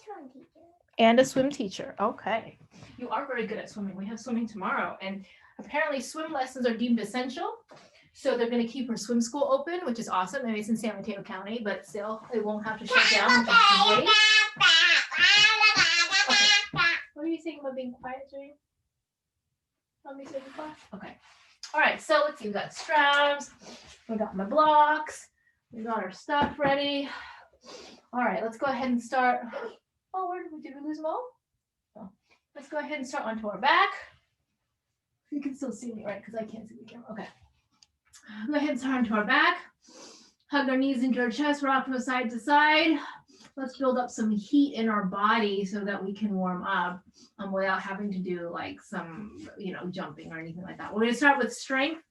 swim teacher. And a swim teacher. Okay. You are very good at swimming. We have swimming tomorrow. And apparently swim lessons are deemed essential. So they're going to keep her swim school open, which is awesome. Maybe it's in San Mateo County, but still, it won't have to shut down. Which is great. Okay. What are you saying about being quiet, Jerry? Let me say the class. Okay. All right. So let's see. We got straps. We got my blocks. We got our stuff ready. All right. Let's go ahead and start. Oh, where did we lose Mo? Oh. Let's go ahead and start onto our back. You can still see me, right? Because I can't see the camera. Okay. Go ahead and start onto our back. Hug our knees into our chest, rock from side to side. Let's build up some heat in our body so that we can warm up without having to do like some, jumping or anything like that. We're going to start with strength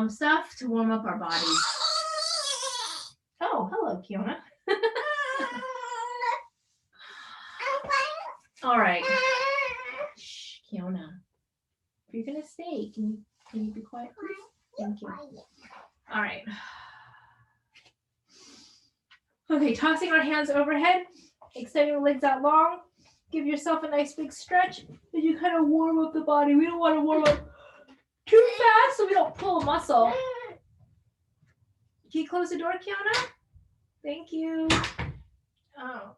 stuff to warm up our bodies. Oh, hello, Kiona. All right. Shh, Kiona. If you're going to stay, can you be quiet, please? Thank you. All right. Okay, tossing our hands overhead, extending the legs out long. Give yourself a nice big stretch, and you kind of warm up the body. We don't want to warm up too fast so we don't pull a muscle. Can you close the door, Kiana? Thank you. Oh.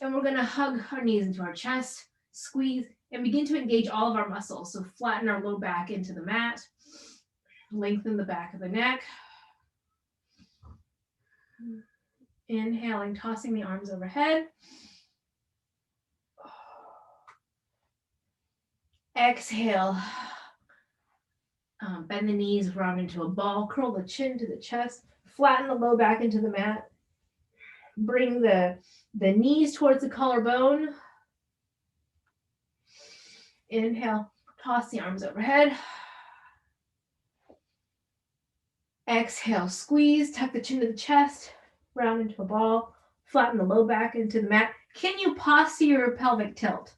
And we're going to hug our knees into our chest, squeeze, and begin to engage all of our muscles. So flatten our low back into the mat. Lengthen the back of the neck. Inhaling, tossing the arms overhead. Exhale. Bend the knees round into a ball. Curl the chin to the chest. Flatten the low back into the mat. Bring the knees towards the collarbone. Inhale, toss the arms overhead. Exhale, squeeze, tuck the chin to the chest, round into a ball, flatten the low back into the mat. Can you posterior pelvic tilt?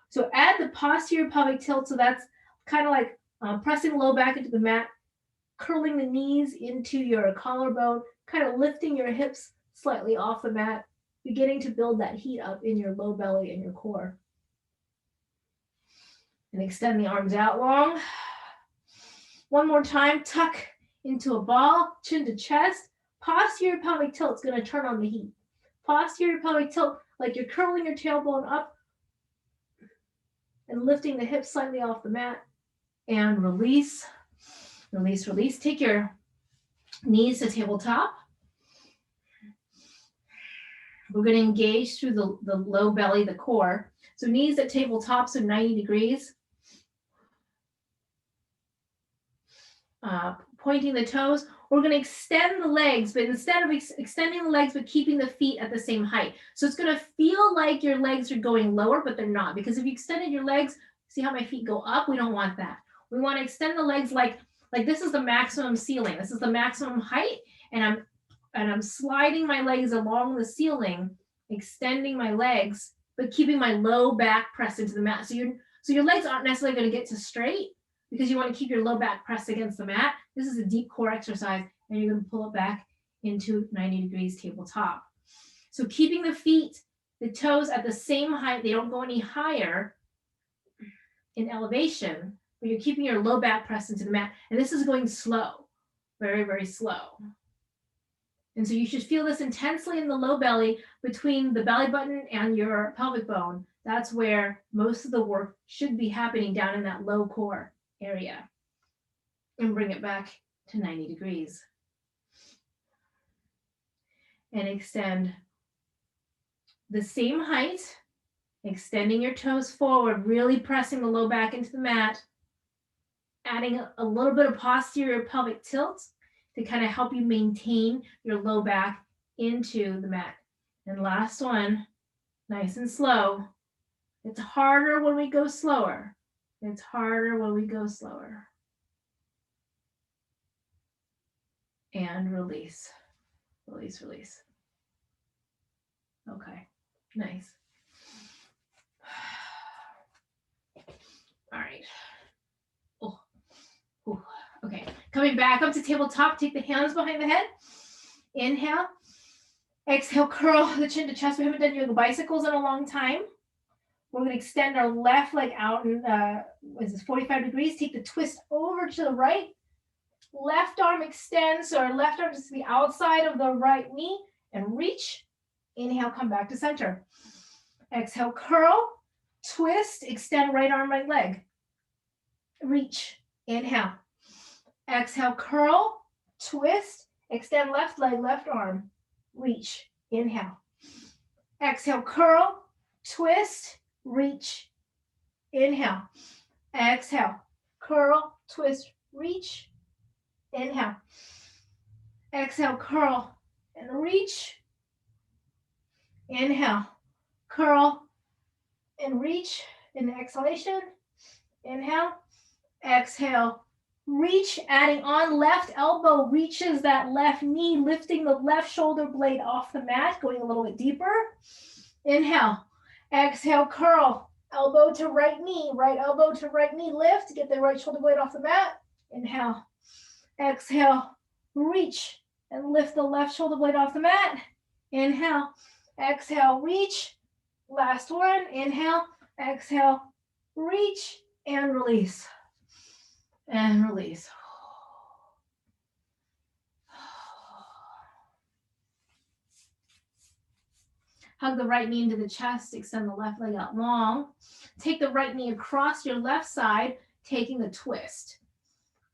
So add the posterior pelvic tilt, so that's kind of like pressing the low back into the mat, curling the knees into your collarbone, kind of lifting your hips slightly off the mat, beginning to build that heat up in your low belly and your core. And extend the arms out long. One more time, tuck into a ball, chin to chest. Posterior pelvic tilt is going to turn on the heat. Posterior pelvic tilt, like you're curling your tailbone up and lifting the hips slightly off the mat. And release, release, release. Take your knees to tabletop. We're going to engage through the low belly, the core. So knees at tabletop, so 90 degrees. Pointing the toes. We're going to extend the legs, but instead of extending the legs, but keeping the feet at the same height. So it's going to feel like your legs are going lower, but they're not. Because if you extended your legs, see how my feet go up? We don't want that. We want to extend the legs like this is the maximum ceiling. This is the maximum height, and I'm sliding my legs along the ceiling, extending my legs, but keeping my low back pressed into the mat. So your legs aren't necessarily going to get to straight because you want to keep your low back pressed against the mat. This is a deep core exercise, and you're going to pull it back into 90 degrees tabletop. So keeping the feet, the toes at the same height, they don't go any higher in elevation, but you're keeping your low back pressed into the mat. And this is going slow, very, very slow. And so you should feel this intensely in the low belly between the belly button and your pelvic bone. That's where most of the work should be happening, down in that low core area. And bring it back to 90 degrees. And extend the same height, extending your toes forward, really pressing the low back into the mat, adding a little bit of posterior pelvic tilt to kind of help you maintain your low back into the mat. And last one, nice and slow. It's harder when we go slower. It's harder when we go slower. And release, release, release. Okay, nice. All right. Oh, okay. Coming back up to tabletop, take the hands behind the head. Inhale. Exhale, curl the chin to chest. We haven't done yoga bicycles in a long time. We're going to extend our left leg out in, what is this, 45 degrees. Take the twist over to the right. Left arm extends, so our left arm is to the outside of the right knee, and reach. Inhale, come back to center. Exhale, curl, twist, extend right arm, right leg. Reach. Inhale. Exhale, curl, twist, extend left leg, left arm. Reach. Inhale. Exhale, curl, twist, reach. Inhale. Exhale, curl, twist, reach. Inhale. Exhale, curl, and reach. Inhale, curl, and reach. In the exhalation, inhale, exhale, reach, adding on left elbow reaches that left knee, lifting the left shoulder blade off the mat, going a little bit deeper. Inhale, exhale, curl, elbow to right knee, right elbow to right knee, lift, get the right shoulder blade off the mat. Inhale, exhale, reach, and lift the left shoulder blade off the mat. Inhale, exhale, reach. Last one, inhale, exhale, reach, and release. And release. Hug the right knee into the chest, extend the left leg out long. Take the right knee across your left side, taking the twist.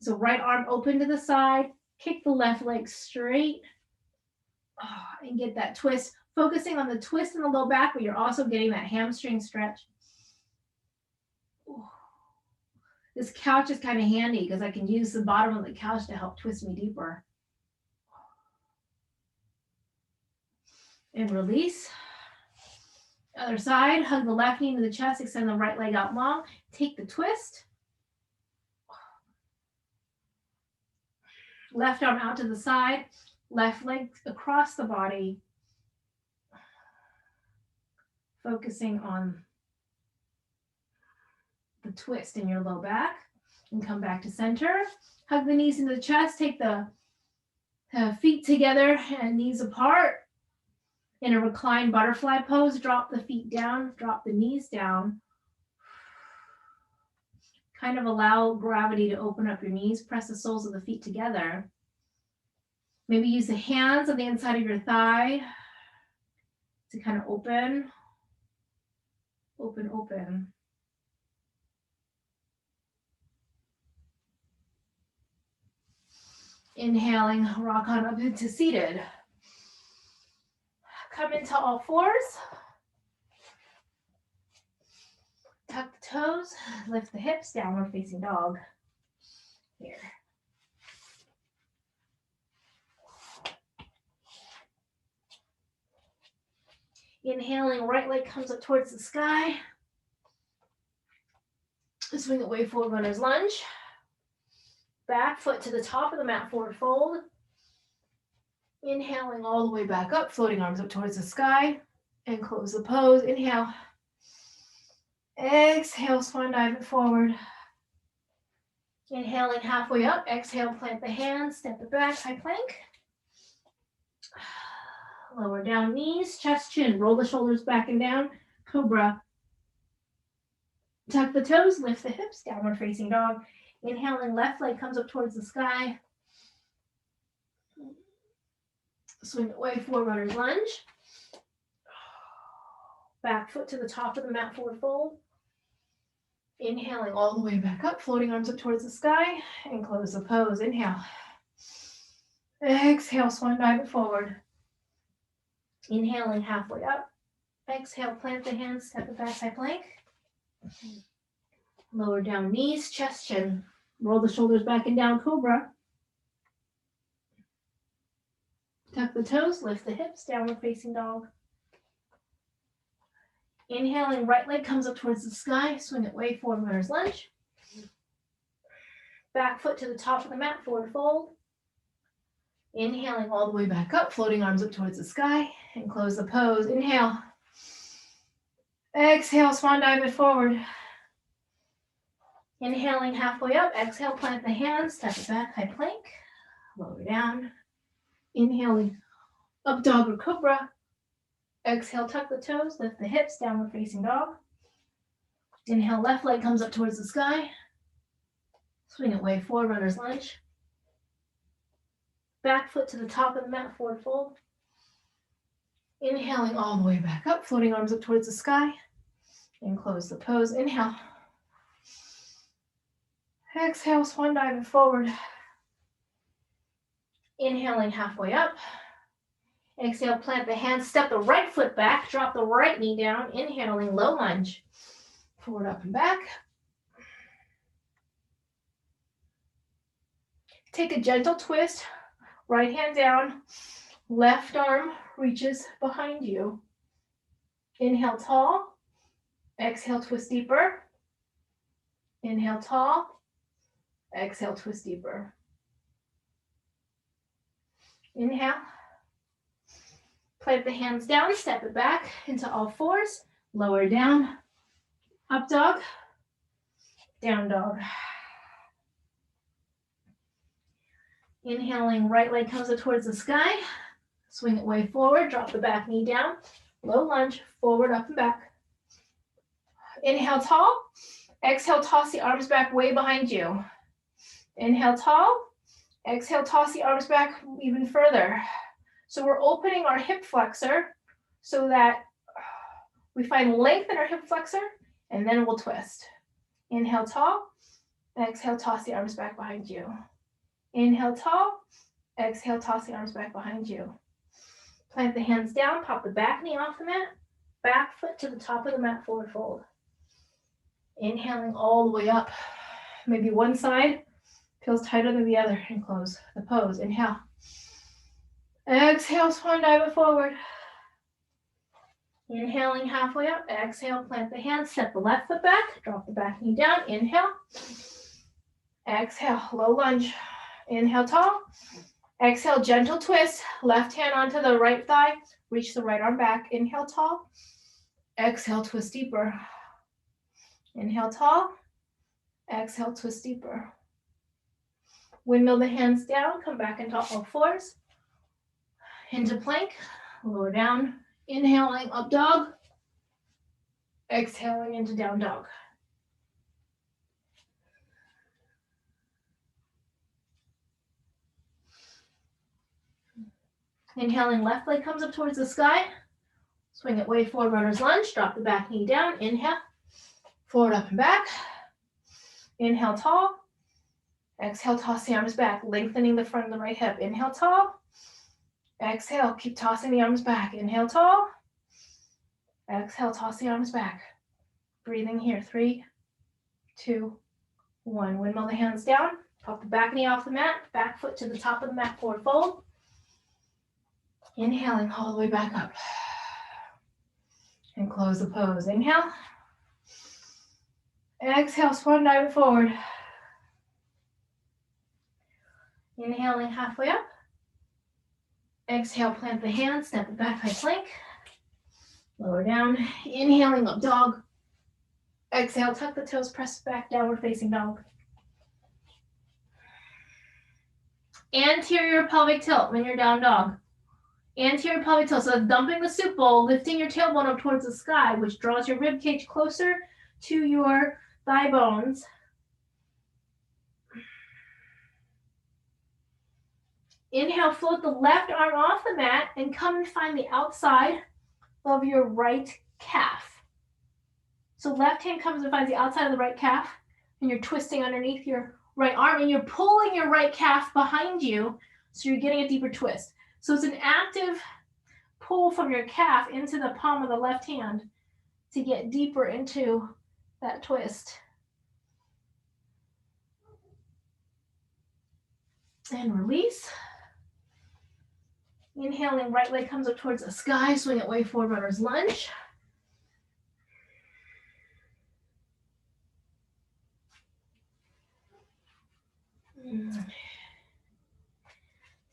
So right arm open to the side, kick the left leg straight, and get that twist. Focusing on the twist in the low back, but you're also getting that hamstring stretch. This couch is kind of handy because I can use the bottom of the couch to help twist me deeper. And release. Other side, hug the left knee into the chest, extend the right leg out long. Take the twist. Left arm out to the side, left leg across the body. Focusing on the twist in your low back, and come back to center. Hug the knees into the chest, take the feet together and knees apart. In a reclined butterfly pose, drop the feet down, drop the knees down. Kind of allow gravity to open up your knees, press the soles of the feet together. Maybe use the hands on the inside of your thigh to kind of open, open, open. Inhaling, rock on up into seated. Come into all fours. Tuck the toes, lift the hips, downward facing dog. Here. Inhaling, right leg comes up towards the sky. Swing it way forward, runner's lunge. Back foot to the top of the mat, forward fold. Inhaling all the way back up, floating arms up towards the sky, and close the pose. Inhale. Exhale, swan dive it forward. Inhaling halfway up, exhale, plant the hands, step it back, high plank. Lower down knees, chest, chin, roll the shoulders back and down, cobra. Tuck the toes, lift the hips, downward facing dog. Inhaling, left leg comes up towards the sky. Swing it way forward, runner's lunge. Back foot to the top of the mat, forward fold. Inhaling all the way back up, floating arms up towards the sky, and close the pose. Inhale. Exhale, swan dive it forward. Inhaling halfway up. Exhale, plant the hands, step it back, side plank. Lower down knees, chest, chin. Roll the shoulders back and down, cobra. Tuck the toes, lift the hips, downward facing dog. Inhaling, right leg comes up towards the sky, swing it way forward, runner's lunge. Back foot to the top of the mat, forward fold. Inhaling all the way back up, floating arms up towards the sky, and close the pose. Inhale. Exhale, swan dive it forward. Inhaling halfway up, exhale, plant the hands, step it back, high plank, lower down. Inhaling, up dog or cobra. Exhale, tuck the toes, lift the hips, downward facing dog. Inhale, left leg comes up towards the sky. Swing it way forward, runner's lunge. Back foot to the top of the mat, forward fold. Inhaling all the way back up, floating arms up towards the sky. And close the pose. Inhale. Exhale, swan dive it forward. Inhaling halfway up. Exhale, plant the hands, step the right foot back, drop the right knee down. Inhaling, low lunge. Forward, up, and back. Take a gentle twist. Right hand down. Left arm reaches behind you. Inhale, tall. Exhale, twist deeper. Inhale, tall. Exhale, twist deeper. Inhale. Plant the hands down, step it back into all fours. Lower down. Up dog. Down dog. Inhaling, right leg comes up towards the sky. Swing it way forward, drop the back knee down. Low lunge, forward, up and back. Inhale, tall. Exhale, toss the arms back way behind you. Inhale, tall. Exhale, toss the arms back even further. So we're opening our hip flexor so that we find length in our hip flexor, and then we'll twist. Inhale, tall. Exhale, toss the arms back behind you. Inhale, tall. Exhale, toss the arms back behind you. Plant the hands down, pop the back knee off the mat, back foot to the top of the mat, forward fold. Inhaling all the way up. Maybe one side feels tighter than the other, and close the pose. Inhale. Exhale, swan dive it forward. Inhaling halfway up. Exhale, plant the hands, step the left foot back, drop the back knee down. Inhale. Exhale, low lunge. Inhale, tall. Exhale, gentle twist. Left hand onto the right thigh. Reach the right arm back. Inhale, tall. Exhale, twist deeper. Inhale, tall. Exhale, twist deeper. Windmill the hands down. Come back into all fours. Into plank. Lower down. Inhaling, up dog. Exhaling into down dog. Inhaling, left leg comes up towards the sky. Swing it way forward, runner's lunge. Drop the back knee down. Inhale. Forward, up, and back. Inhale, tall. Exhale, toss the arms back, lengthening the front of the right hip. Inhale, tall. Exhale, keep tossing the arms back. Inhale, tall. Exhale, toss the arms back. Breathing here. 3, 2, 1. Windmill the hands down. Pop the back knee off the mat. Back foot to the top of the mat, forward fold. Inhaling all the way back up. And close the pose. Inhale. Exhale, swan dive it forward. Inhaling halfway up. Exhale, plant the hands, step it back, high plank. Lower down. Inhaling, up dog. Exhale, tuck the toes, press back, downward facing dog. Anterior pelvic tilt when you're down dog. Anterior pelvic tilt, so dumping the soup bowl, lifting your tailbone up towards the sky, which draws your rib cage closer to your thigh bones. Inhale, float the left arm off the mat and come and find the outside of your right calf. So left hand comes and finds the outside of the right calf, and you're twisting underneath your right arm, and you're pulling your right calf behind you, so you're getting a deeper twist. So it's an active pull from your calf into the palm of the left hand to get deeper into that twist. And release. Inhaling, right leg comes up towards the sky, swing it way forward, runner's lunge.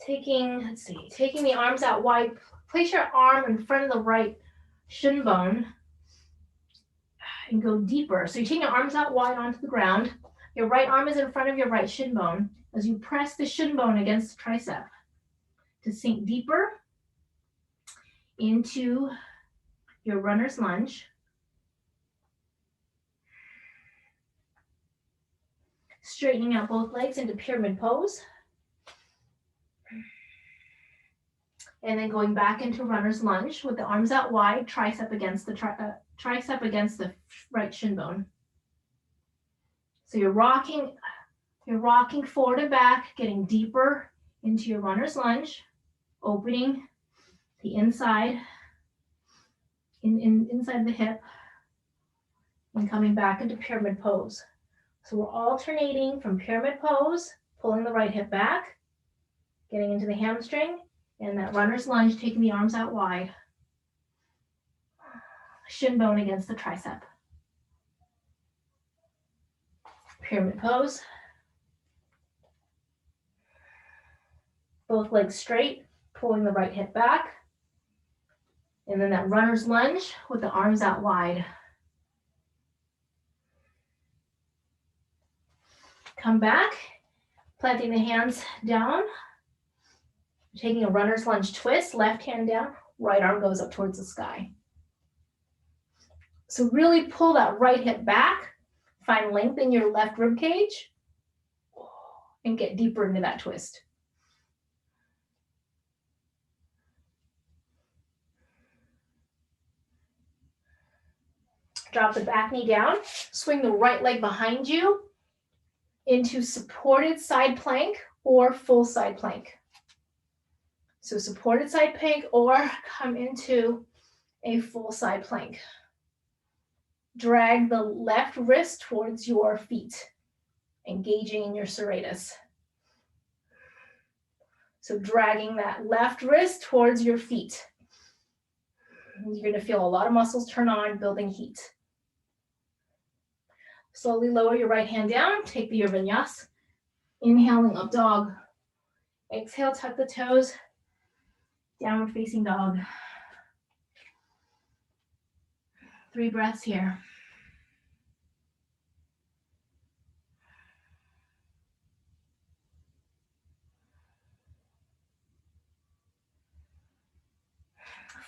Taking the arms out wide, place your arm in front of the right shin bone and go deeper. So you're taking your arms out wide onto the ground. Your right arm is in front of your right shin bone as you press the shin bone against the tricep to sink deeper into your runner's lunge. Straightening out both legs into pyramid pose. And then going back into runner's lunge with the arms out wide, tricep against the right shin bone. So you're rocking forward and back, getting deeper into your runner's lunge, opening the inside, inside the hip, and coming back into pyramid pose. So we're alternating from pyramid pose, pulling the right hip back, getting into the hamstring, and that runner's lunge, taking the arms out wide. Shin bone against the tricep. Pyramid pose. Both legs straight, pulling the right hip back. And then that runner's lunge with the arms out wide. Come back, planting the hands down. Taking a runner's lunge twist, left hand down, right arm goes up towards the sky. So really pull that right hip back, find length in your left rib cage, and get deeper into that twist. Drop the back knee down, swing the right leg behind you into supported side plank or full side plank. So supported side plank or come into a full side plank. Drag the left wrist towards your feet, engaging in your serratus. So dragging that left wrist towards your feet. You're going to feel a lot of muscles turn on, building heat. Slowly lower your right hand down, take the vinyasa. Inhaling up dog. Exhale, tuck the toes. Downward facing dog. 3 breaths here.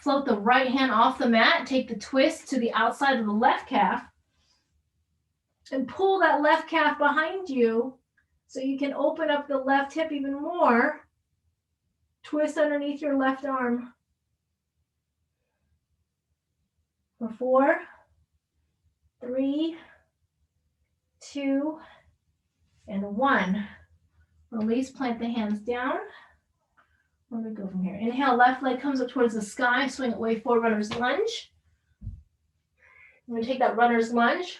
Float the right hand off the mat, take the twist to the outside of the left calf, and pull that left calf behind you so you can open up the left hip even more. Twist underneath your left arm. For 4, 3, 2, and 1. Release, plant the hands down. Where do we go from here? Inhale, left leg comes up towards the sky, swing it way forward, runner's lunge. I'm gonna take that runner's lunge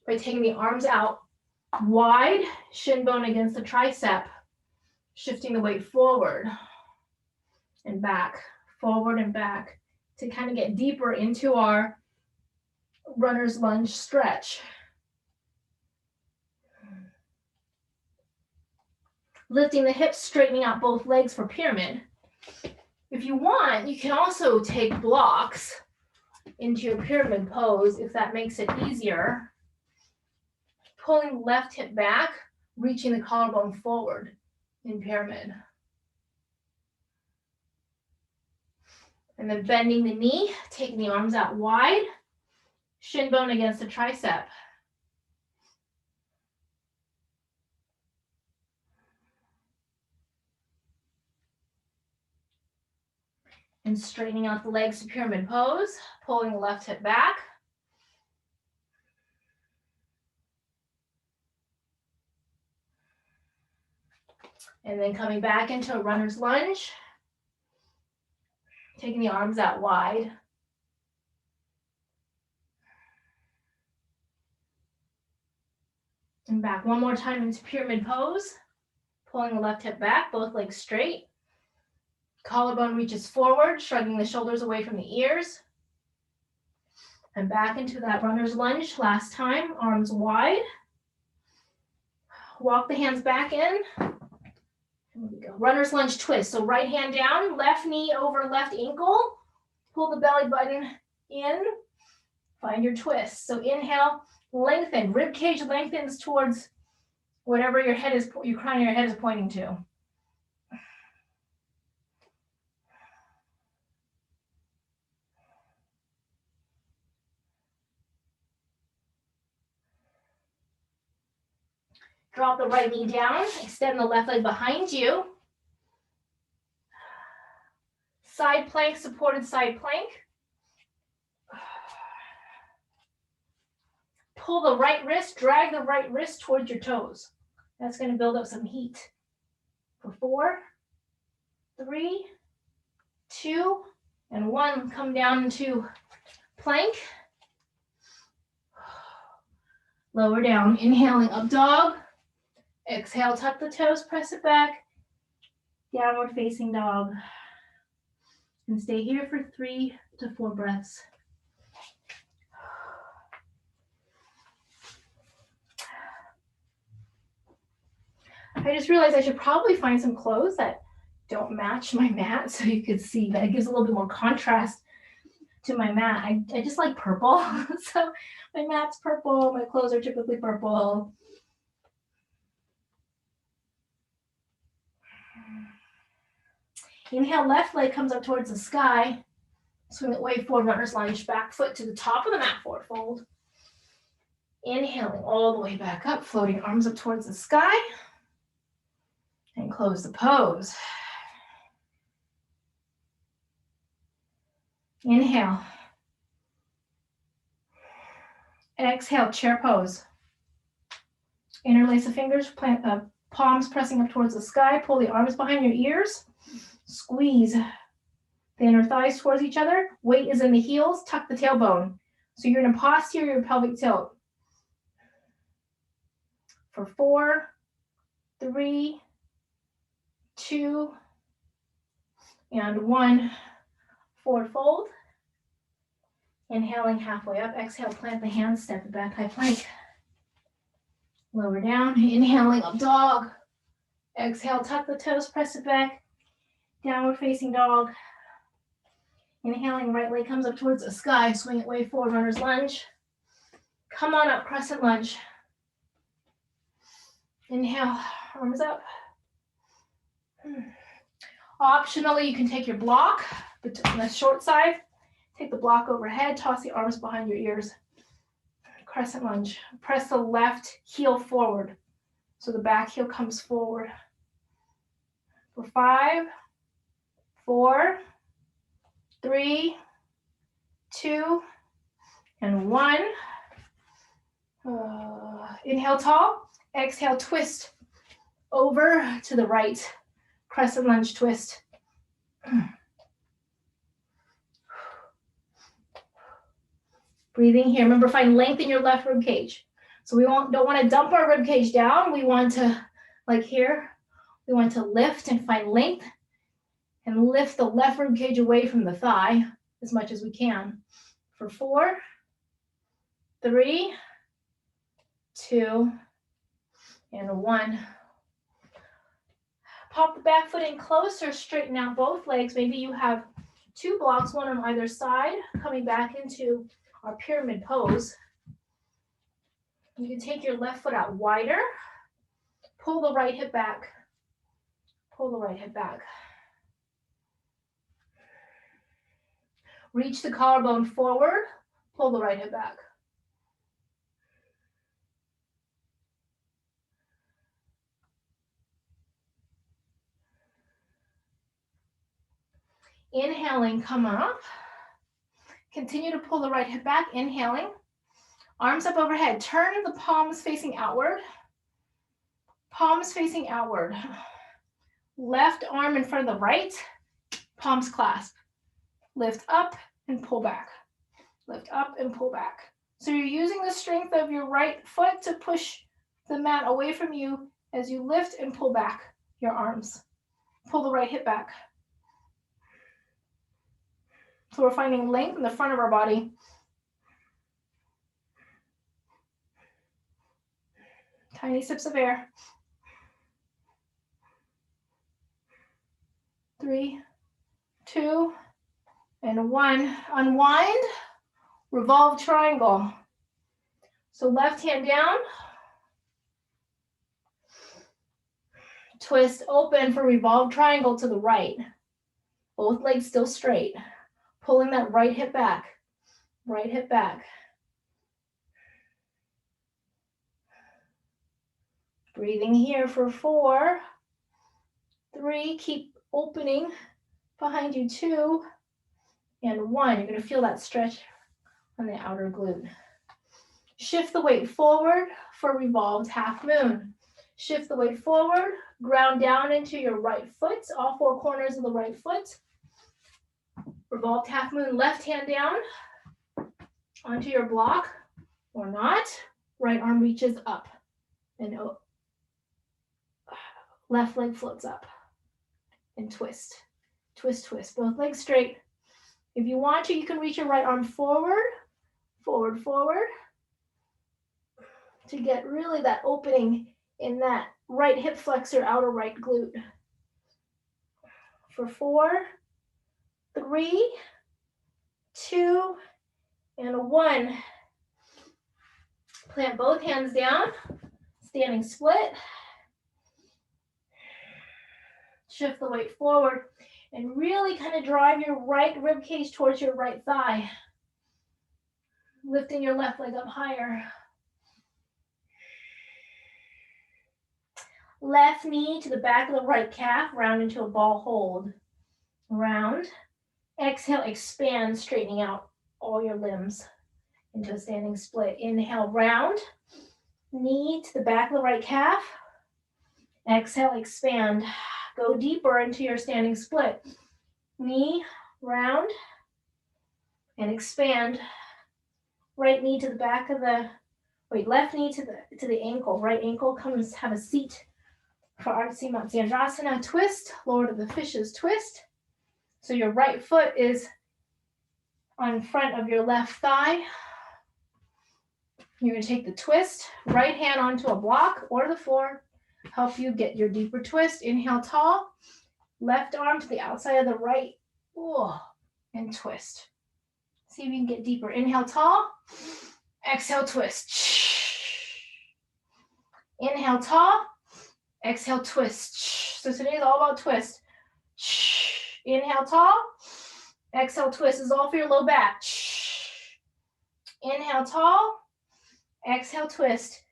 by taking the arms out wide, shin bone against the tricep, shifting the weight forward and back, forward and back to kind of get deeper into our runner's lunge stretch. Lifting the hips, straightening out both legs for pyramid. If you want, you can also take blocks into your pyramid pose if that makes it easier. Pulling the left hip back, reaching the collarbone forward in pyramid. And then bending the knee, taking the arms out wide, shin bone against the tricep. And straightening out the legs to pyramid pose, pulling the left hip back. And then coming back into a runner's lunge, taking the arms out wide. And back one more time into pyramid pose, pulling the left hip back, both legs straight. Collarbone reaches forward, shrugging the shoulders away from the ears. And back into that runner's lunge last time, arms wide. Walk the hands back in. Here we go. Runner's lunge twist. So right hand down, left knee over left ankle. Pull the belly button in. Find your twist. So inhale, lengthen. Rib cage lengthens towards whatever your crown of your head is pointing to. Drop the right knee down, extend the left leg behind you. Side plank, supported side plank. Pull the right wrist, drag the right wrist towards your toes. That's going to build up some heat. For 4, 3, 2, and 1. Come down into plank. Lower down, inhaling up dog. Exhale, tuck the toes, press it back. Downward facing dog. And stay here for 3 to 4 breaths. I just realized I should probably find some clothes that don't match my mat so you could see that it gives a little bit more contrast to my mat. I just like purple. So my mat's purple, my clothes are typically purple. Inhale, left leg comes up towards the sky. Swing it way forward, runner's lunge, back foot to the top of the mat, forward fold. Inhaling all the way back up, floating arms up towards the sky. And close the pose. Inhale. Exhale, chair pose. Interlace the fingers, plant palms pressing up towards the sky. Pull the arms behind your ears. Squeeze the inner thighs towards each other. Weight is in the heels. Tuck the tailbone. So you're in a posterior pelvic tilt. For 4, 3, 2, and 1. Forward fold. Inhaling halfway up. Exhale, plant the hands, step it back, high plank. Lower down. Inhaling up dog. Exhale, tuck the toes, press it back. Downward facing dog. Inhaling, right leg comes up towards the sky. Swing it way forward, runner's lunge. Come on up, crescent lunge. Inhale, arms up. Optionally, you can take your block on the short side. Take the block overhead, toss the arms behind your ears. Crescent lunge. Press the left heel forward. So the back heel comes forward. For 5, 4, 3, 2, and 1. Inhale tall. Exhale, twist over to the right. Crescent lunge twist. Breathing here. Remember, find length in your left rib cage. So we don't want to dump our rib cage down. We want to, like here, we want to lift and find length and lift the left rib cage away from the thigh as much as we can. For 4, 3, 2, and 1. Pop the back foot in closer, straighten out both legs. Maybe you have 2 blocks, one on either side, coming back into our pyramid pose. You can take your left foot out wider. Pull the right hip back. Pull the right hip back. Reach the collarbone forward. Pull the right hip back. Inhaling, come up. Continue to pull the right hip back, inhaling. Arms up overhead. Turn the palms facing outward. Palms facing outward. Left arm in front of the right. Palms clasp. Lift up and pull back. Lift up and pull back. So you're using the strength of your right foot to push the mat away from you as you lift and pull back your arms. Pull the right hip back. So we're finding length in the front of our body. Tiny sips of air. 3, 2, and 1. Unwind. Revolved triangle. So left hand down. Twist open for revolved triangle to the right. Both legs still straight. Pulling that right hip back. Right hip back. Breathing here for 4, 3, keep opening behind you, 2, and 1. You're going to feel that stretch on the outer glute. Shift the weight forward for revolved half moon. Shift the weight forward, ground down into your right foot, all 4 corners of the right foot. Revolved half moon, left hand down onto your block, or not. Right arm reaches up, and left leg floats up, and twist. Twist, twist, both legs straight. If you want to, you can reach your right arm forward, forward, forward, to get really that opening in that right hip flexor, outer right glute. For 4, 3, 2, and 1. Plant both hands down, standing split. Shift the weight forward and really kind of drive your right rib cage towards your right thigh. Lifting your left leg up higher. Left knee to the back of the right calf, round into a ball hold. Round. Exhale, expand, straightening out all your limbs into a standing split. Inhale, round. Knee to the back of the right calf. Exhale, expand. Go deeper into your standing split. Knee, round, and expand. Right knee to the back of the, left knee to the ankle. Right ankle comes, have a seat for Ardha Matsyendrasana. Twist, Lord of the Fishes, twist. So your right foot is on front of your left thigh. You're going to take the twist, right hand onto a block or the floor. Help you get your deeper twist. Inhale, tall. Left arm to the outside of the right. And twist. See if you can get deeper. Inhale, tall. Exhale, twist. Inhale, tall. Exhale, twist. So today is all about twist. Inhale, tall. Exhale, twist. This is all for your low back. Inhale, tall. Exhale, twist.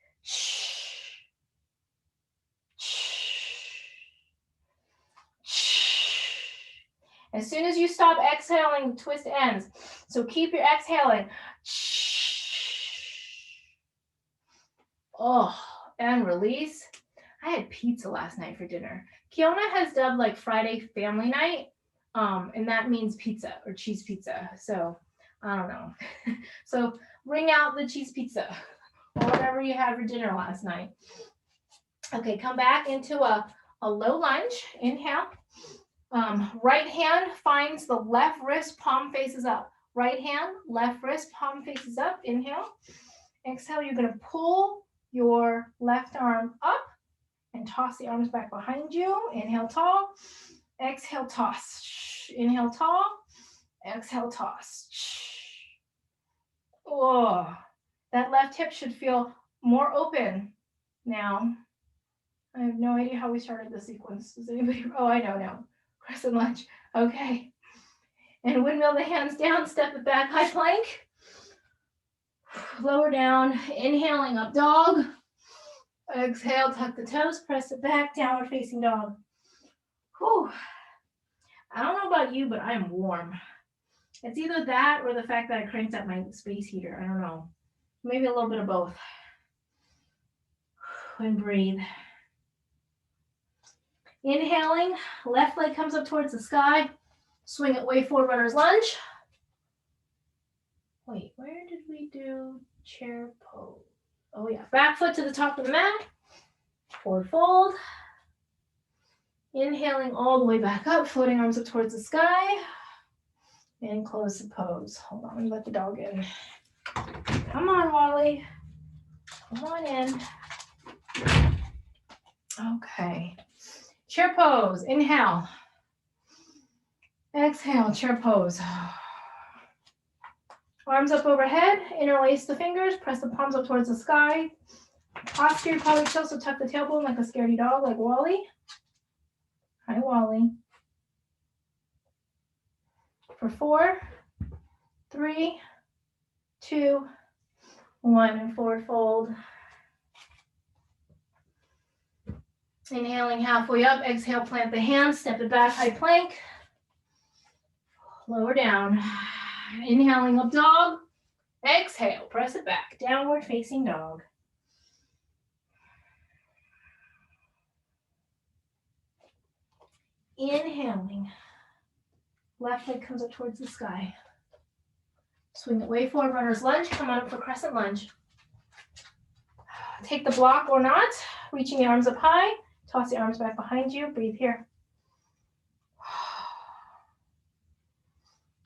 As soon as you stop exhaling, the twist ends. So keep your exhaling. And release. I had pizza last night for dinner. Kiona has dubbed like Friday family night, and that means pizza or cheese pizza. So I don't know. So bring out the cheese pizza or whatever you had for dinner last night. Okay, come back into a low lunge. Inhale. Right hand finds the left wrist, palm faces up. Right hand, left wrist, palm faces up. Inhale. Exhale, you're going to pull your left arm up and toss the arms back behind you. Inhale, tall. Exhale, toss. Inhale, tall. Exhale, toss. That left hip should feel more open now. I have no idea how we started the sequence. Does anybody? I know now. Crescent lunge. Okay. And windmill the hands down, step it back, high plank. Lower down, inhaling up dog. Exhale, tuck the toes, press it back, downward facing dog. Whew. I don't know about you, but I am warm. It's either that or the fact that I cranked up my space heater. I don't know. Maybe a little bit of both. And breathe. Inhaling, left leg comes up towards the sky. Swing it way forward, runner's lunge. Wait, where did we do chair pose? Oh yeah, back foot to the top of the mat. Forward fold. Inhaling all the way back up, floating arms up towards the sky. And close the pose. Hold on, let me let the dog in. Come on, Wally. Come on in. Okay. Chair pose. Inhale. Exhale, chair pose. Arms up overhead, interlace the fingers, press the palms up towards the sky. Posture, pelvic tilt, so tuck the tailbone like a scaredy dog, like Wally. Hi, Wally. For 4, 3, 2, 1, and forward fold. Inhaling halfway up, exhale, plant the hands, step it back, high plank. Lower down. Inhaling up dog. Exhale, press it back, downward facing dog. Inhaling. Left leg comes up towards the sky. Swing it way forward, runner's lunge. Come on up for crescent lunge. Take the block or not, reaching the arms up high. Toss the arms back behind you. Breathe here.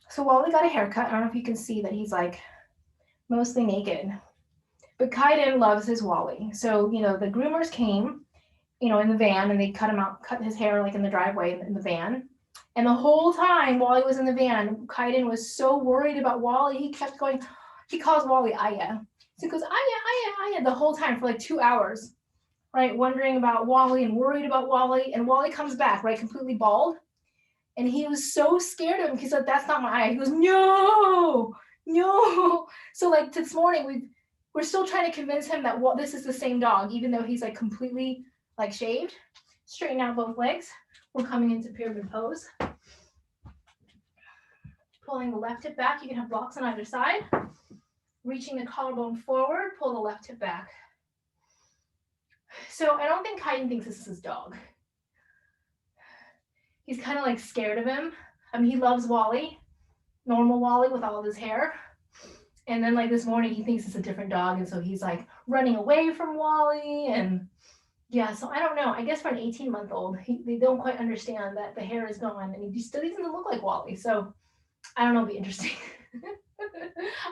So Wally got a haircut. I don't know if you can see that he's like mostly naked. But Kaiden loves his Wally. So, you know, the groomers came, you know, in the van and they cut him out, cut his hair like in the driveway in the van. And the whole time Wally was in the van, Kaiden was so worried about Wally. He kept going, he calls Wally Aya. So he goes, Aya, Aya, Aya, the whole time for like 2 hours, right? Wondering about Wally and worried about Wally. And Wally comes back, right? Completely bald. And he was so scared of him. He said, that's not my Aya. He goes, no, no. So like this morning, we're still trying to convince him that this is the same dog, even though he's like completely like shaved. Straighten out both legs. We're coming into pyramid pose. Pulling the left hip back. You can have blocks on either side. Reaching the collarbone forward, pull the left hip back. So I don't think Kaiden thinks this is his dog. He's kind of like scared of him. I mean, he loves Wally, normal Wally with all of his hair. And then like this morning, he thinks it's a different dog. And so he's like running away from Wally. And yeah, so I don't know. I guess for an 18-month-old, they don't quite understand that the hair is gone. And he still doesn't look like Wally. So I don't know, it'll be interesting.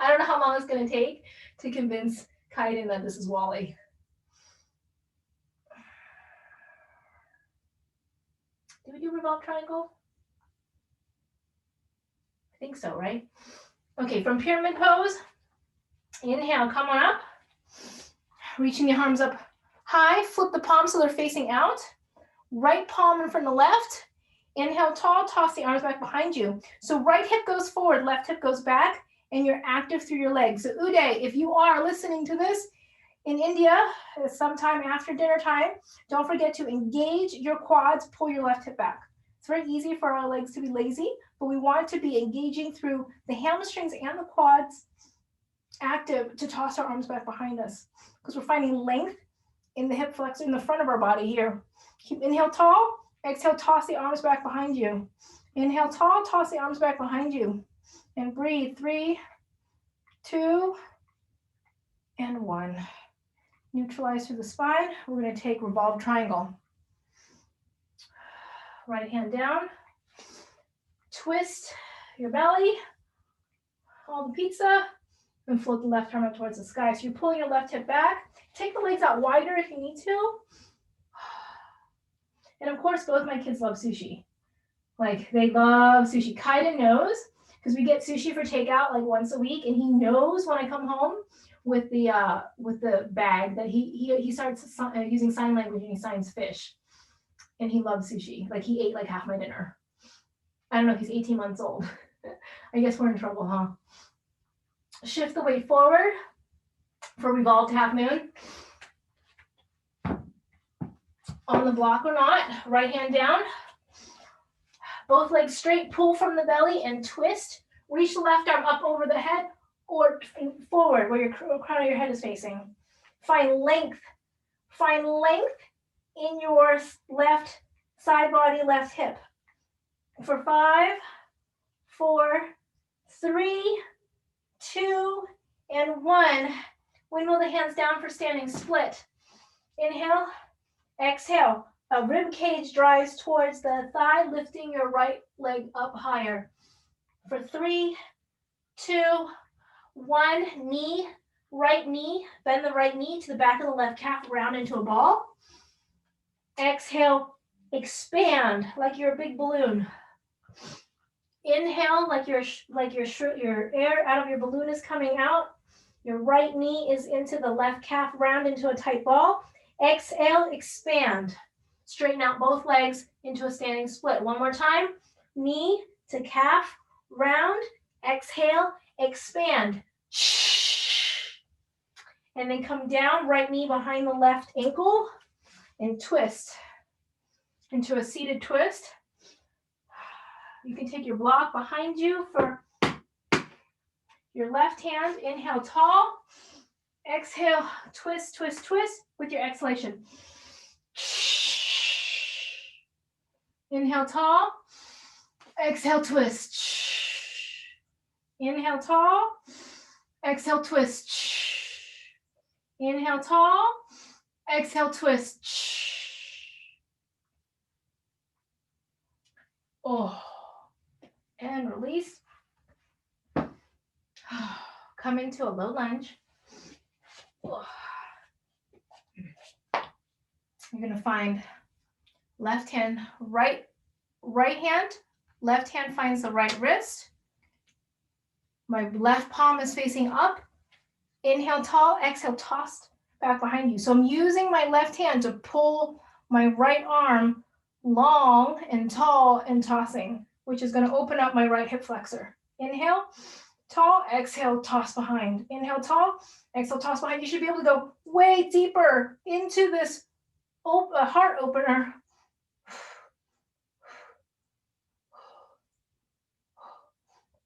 I don't know how long it's going to take to convince Kaiden that this is Wally. Did we do Revolved Triangle? I think so, right? Okay, from pyramid pose, inhale, come on up. Reaching the arms up high, flip the palms so they're facing out. Right palm in front of the left. Inhale tall, toss the arms back behind you. So right hip goes forward, left hip goes back, and you're active through your legs. So Uday, if you are listening to this in India, sometime after dinner time, don't forget to engage your quads, pull your left hip back. It's very easy for our legs to be lazy, but we want to be engaging through the hamstrings and the quads, active to toss our arms back behind us, because we're finding length in the hip flexor in the front of our body here. Keep inhale tall, exhale, toss the arms back behind you. Inhale tall, toss the arms back behind you. And breathe, 3, 2, and 1. Neutralize through the spine. We're going to take revolved triangle. Right hand down. Twist your belly. All the pizza. And float the left arm up towards the sky. So you're pulling your left hip back. Take the legs out wider if you need to. And of course, both my kids love sushi. Like, they love sushi. Kaiden knows, because we get sushi for takeout like once a week, and he knows when I come home with the bag that he starts using sign language and he signs fish. And he loves sushi. Like, he ate like half my dinner. I don't know if he's 18 months old. I guess we're in trouble, huh? Shift the weight forward for revolved half moon. On the block or not, right hand down. Both legs straight, pull from the belly and twist. Reach the left arm up over the head or forward where your crown of your head is facing. Find length in your left side body, left hip. For 5, 4, 3, 2, and 1. Windmill the hands down for standing split. Inhale, exhale. A rib cage drives towards the thigh, lifting your right leg up higher. For 3, 2, 1, knee, right knee, bend the right knee to the back of the left calf, round into a ball. Exhale, expand like you're a big balloon. Inhale, like your air out of your balloon is coming out. Your right knee is into the left calf, round into a tight ball. Exhale, expand. Straighten out both legs into a standing split. One more time. Knee to calf, round. Exhale, expand. And then come down, right knee behind the left ankle and twist. into a seated twist. You can take your block behind you for your left hand. Inhale tall. Exhale, twist, twist, twist with your exhalation. Inhale tall. Exhale, twist. Inhale tall. Exhale, twist. Inhale tall. Exhale, twist. Oh, and release. Come into a low lunge. You're going to find left hand, right hand, left hand finds the right wrist. My left palm is facing up. Inhale tall, exhale tossed back behind you. So I'm using my left hand to pull my right arm long and tall and tossing, which is going to open up my right hip flexor. Inhale, tall, exhale, toss behind. Inhale, tall, exhale, toss behind. You should be able to go way deeper into this heart opener.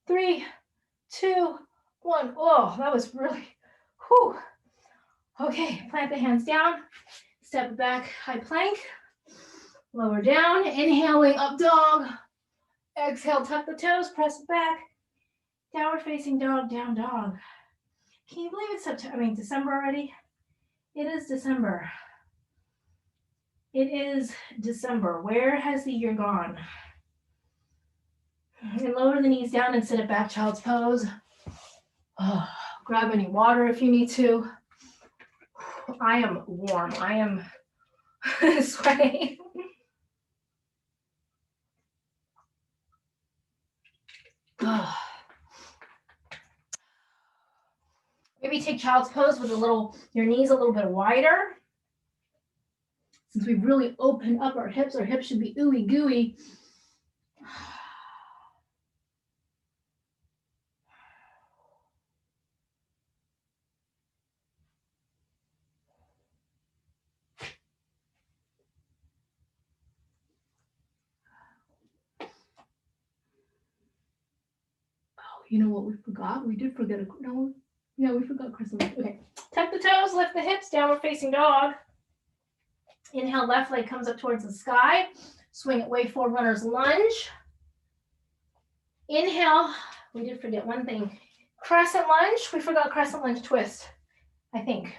Three, two, one. Oh, that was really, whew. Okay, plant the hands down, step back, high plank, lower down, inhaling up dog. Exhale, tuck the toes, press it back. Downward facing dog, down dog. Can you believe it's December already? It is December. It is December. Where has the year gone? And lower the knees down and sit at back child's pose. Oh, grab any water if you need to. I am warm. I am sweating. Oh. Maybe take child's pose with your knees a little bit wider. Since we've really opened up our hips should be ooey gooey. You know what we forgot? We did forget we forgot Crescent. Okay, tuck the toes, lift the hips, downward facing dog. Inhale, left leg comes up towards the sky. Swing it way forward, runner's lunge. Inhale, we did forget one thing. Crescent lunge, we forgot crescent lunge twist, I think.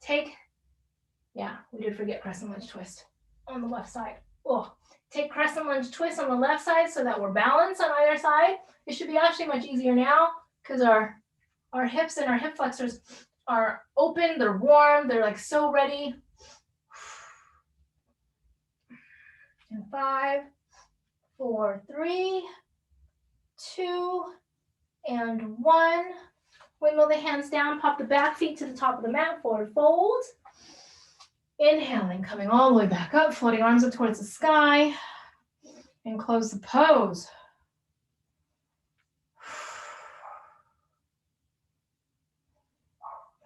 We did forget crescent lunge twist on the left side. Oh, take crescent lunge twist on the left side so that we're balanced on either side. It should be actually much easier now because our hips and our hip flexors are open, they're warm, they're like so ready. And 5, 4, 3, 2, and 1. Wiggle the hands down, pop the back feet to the top of the mat, forward fold. Inhaling, coming all the way back up, floating arms up towards the sky, and close the pose.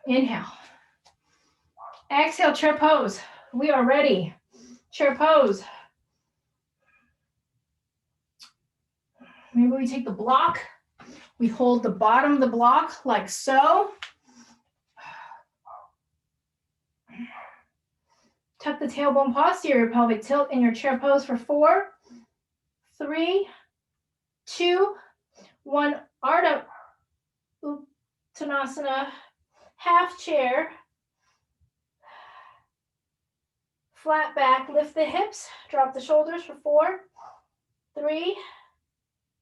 Inhale. Exhale, chair pose. We are ready. Chair pose. Maybe we take the block. We hold the bottom of the block like so. Tuck the tailbone posterior pelvic tilt in your chair pose for 4, 3, 2, 1. Ardha Uttanasana, half chair. Flat back, lift the hips, drop the shoulders for 4, 3,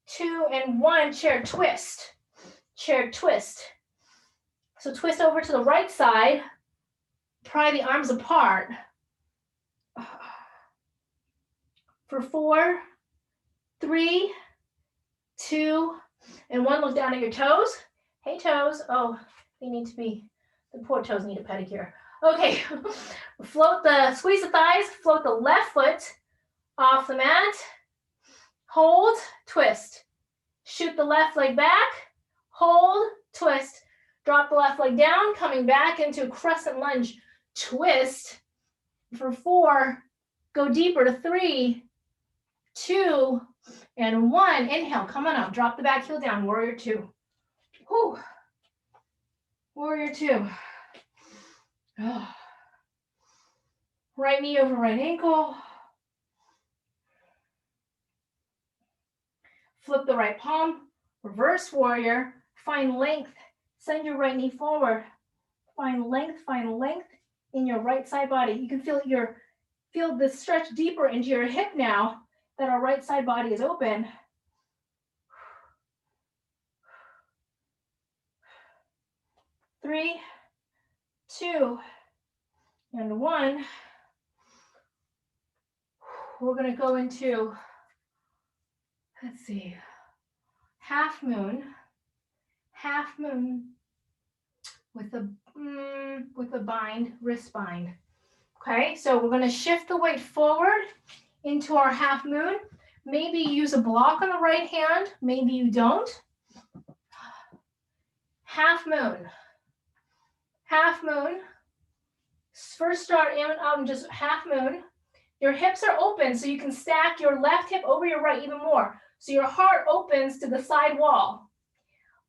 2, and 1. Chair twist. Chair twist. So twist over to the right side. Pry the arms apart. For 4, 3, 2, and 1. Look down at your toes. Hey, toes. Oh, the poor toes need a pedicure. Okay. Squeeze the thighs, float the left foot off the mat. Hold, twist. Shoot the left leg back. Hold, twist. Drop the left leg down, coming back into crescent lunge twist for 4, Go deeper to 3, 2, and 1. Inhale, come on up. Drop the back heel down. Warrior 2. Whew. Warrior 2. Oh. Right knee over right ankle. Flip the right palm. Reverse warrior. Find length. Send your right knee forward. Find length in your right side body. You can feel the stretch deeper into your hip now that our right side body is open. 3, 2, and 1. We're going to go into, let's see, half moon with a bind, wrist bind. Okay, so we're going to shift the weight forward into our half moon. Maybe use a block on the right hand, maybe you don't. Half moon. First start out in just half moon. Your hips are open, so you can stack your left hip over your right even more. So your heart opens to the side wall.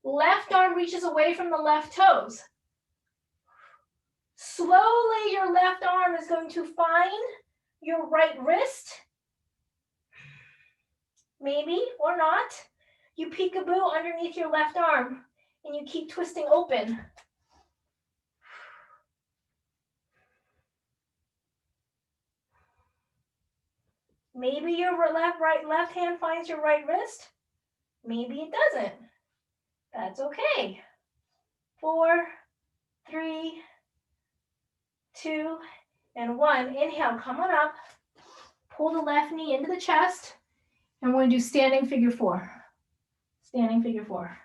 Left arm reaches away from the left toes. Slowly, your left arm is going to find your right wrist. Maybe or not. You peekaboo underneath your left arm and you keep twisting open. Maybe your left hand finds your right wrist. Maybe it doesn't. That's okay. 4, 3, 2, and 1. Inhale, come on up. Pull the left knee into the chest. And we're going to do standing figure 4. Standing figure 4.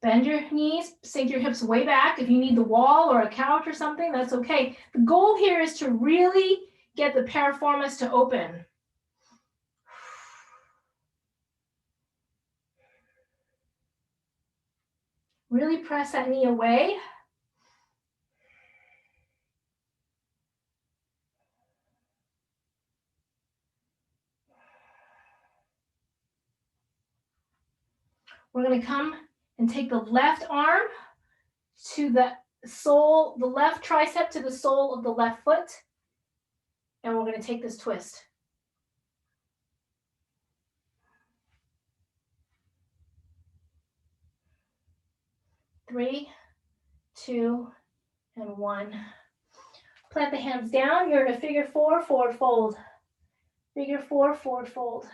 Bend your knees, sink your hips way back. If you need the wall or a couch or something, that's okay. The goal here is to really get the piriformis to open. Really press that knee away. We're going to come and take the left arm to the sole, the left tricep to the sole of the left foot. And we're going to take this twist. Three, 2, and 1. Plant the hands down. You're in a figure 4, forward fold. Figure 4, forward fold.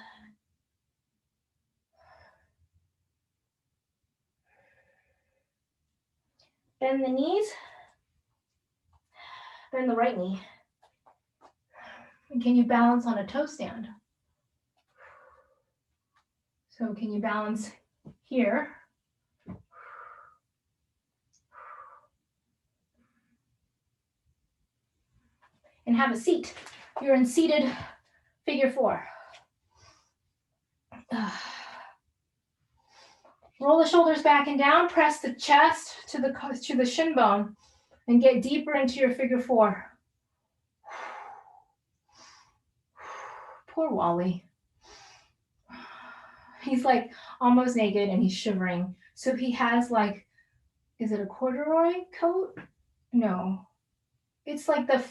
Bend the knees. Bend the right knee. And can you balance on a toe stand? So can you balance here? And have a seat. You're in seated figure 4. Roll the shoulders back and down. Press the chest to the shin bone and get deeper into your figure 4. Poor Wally. He's like almost naked and he's shivering. So if he has like, is it a corduroy coat? No. It's like a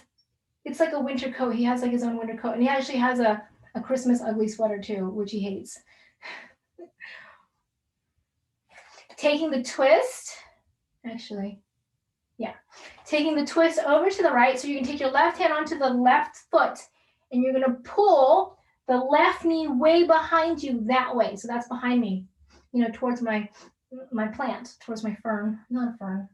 winter coat. He has like his own winter coat. And he actually has a Christmas ugly sweater too, which he hates. Taking the twist, taking the twist over to the right. So you can take your left hand onto the left foot and you're going to pull the left knee way behind you that way. So that's behind me, towards my plant, towards my fern. Not a fern.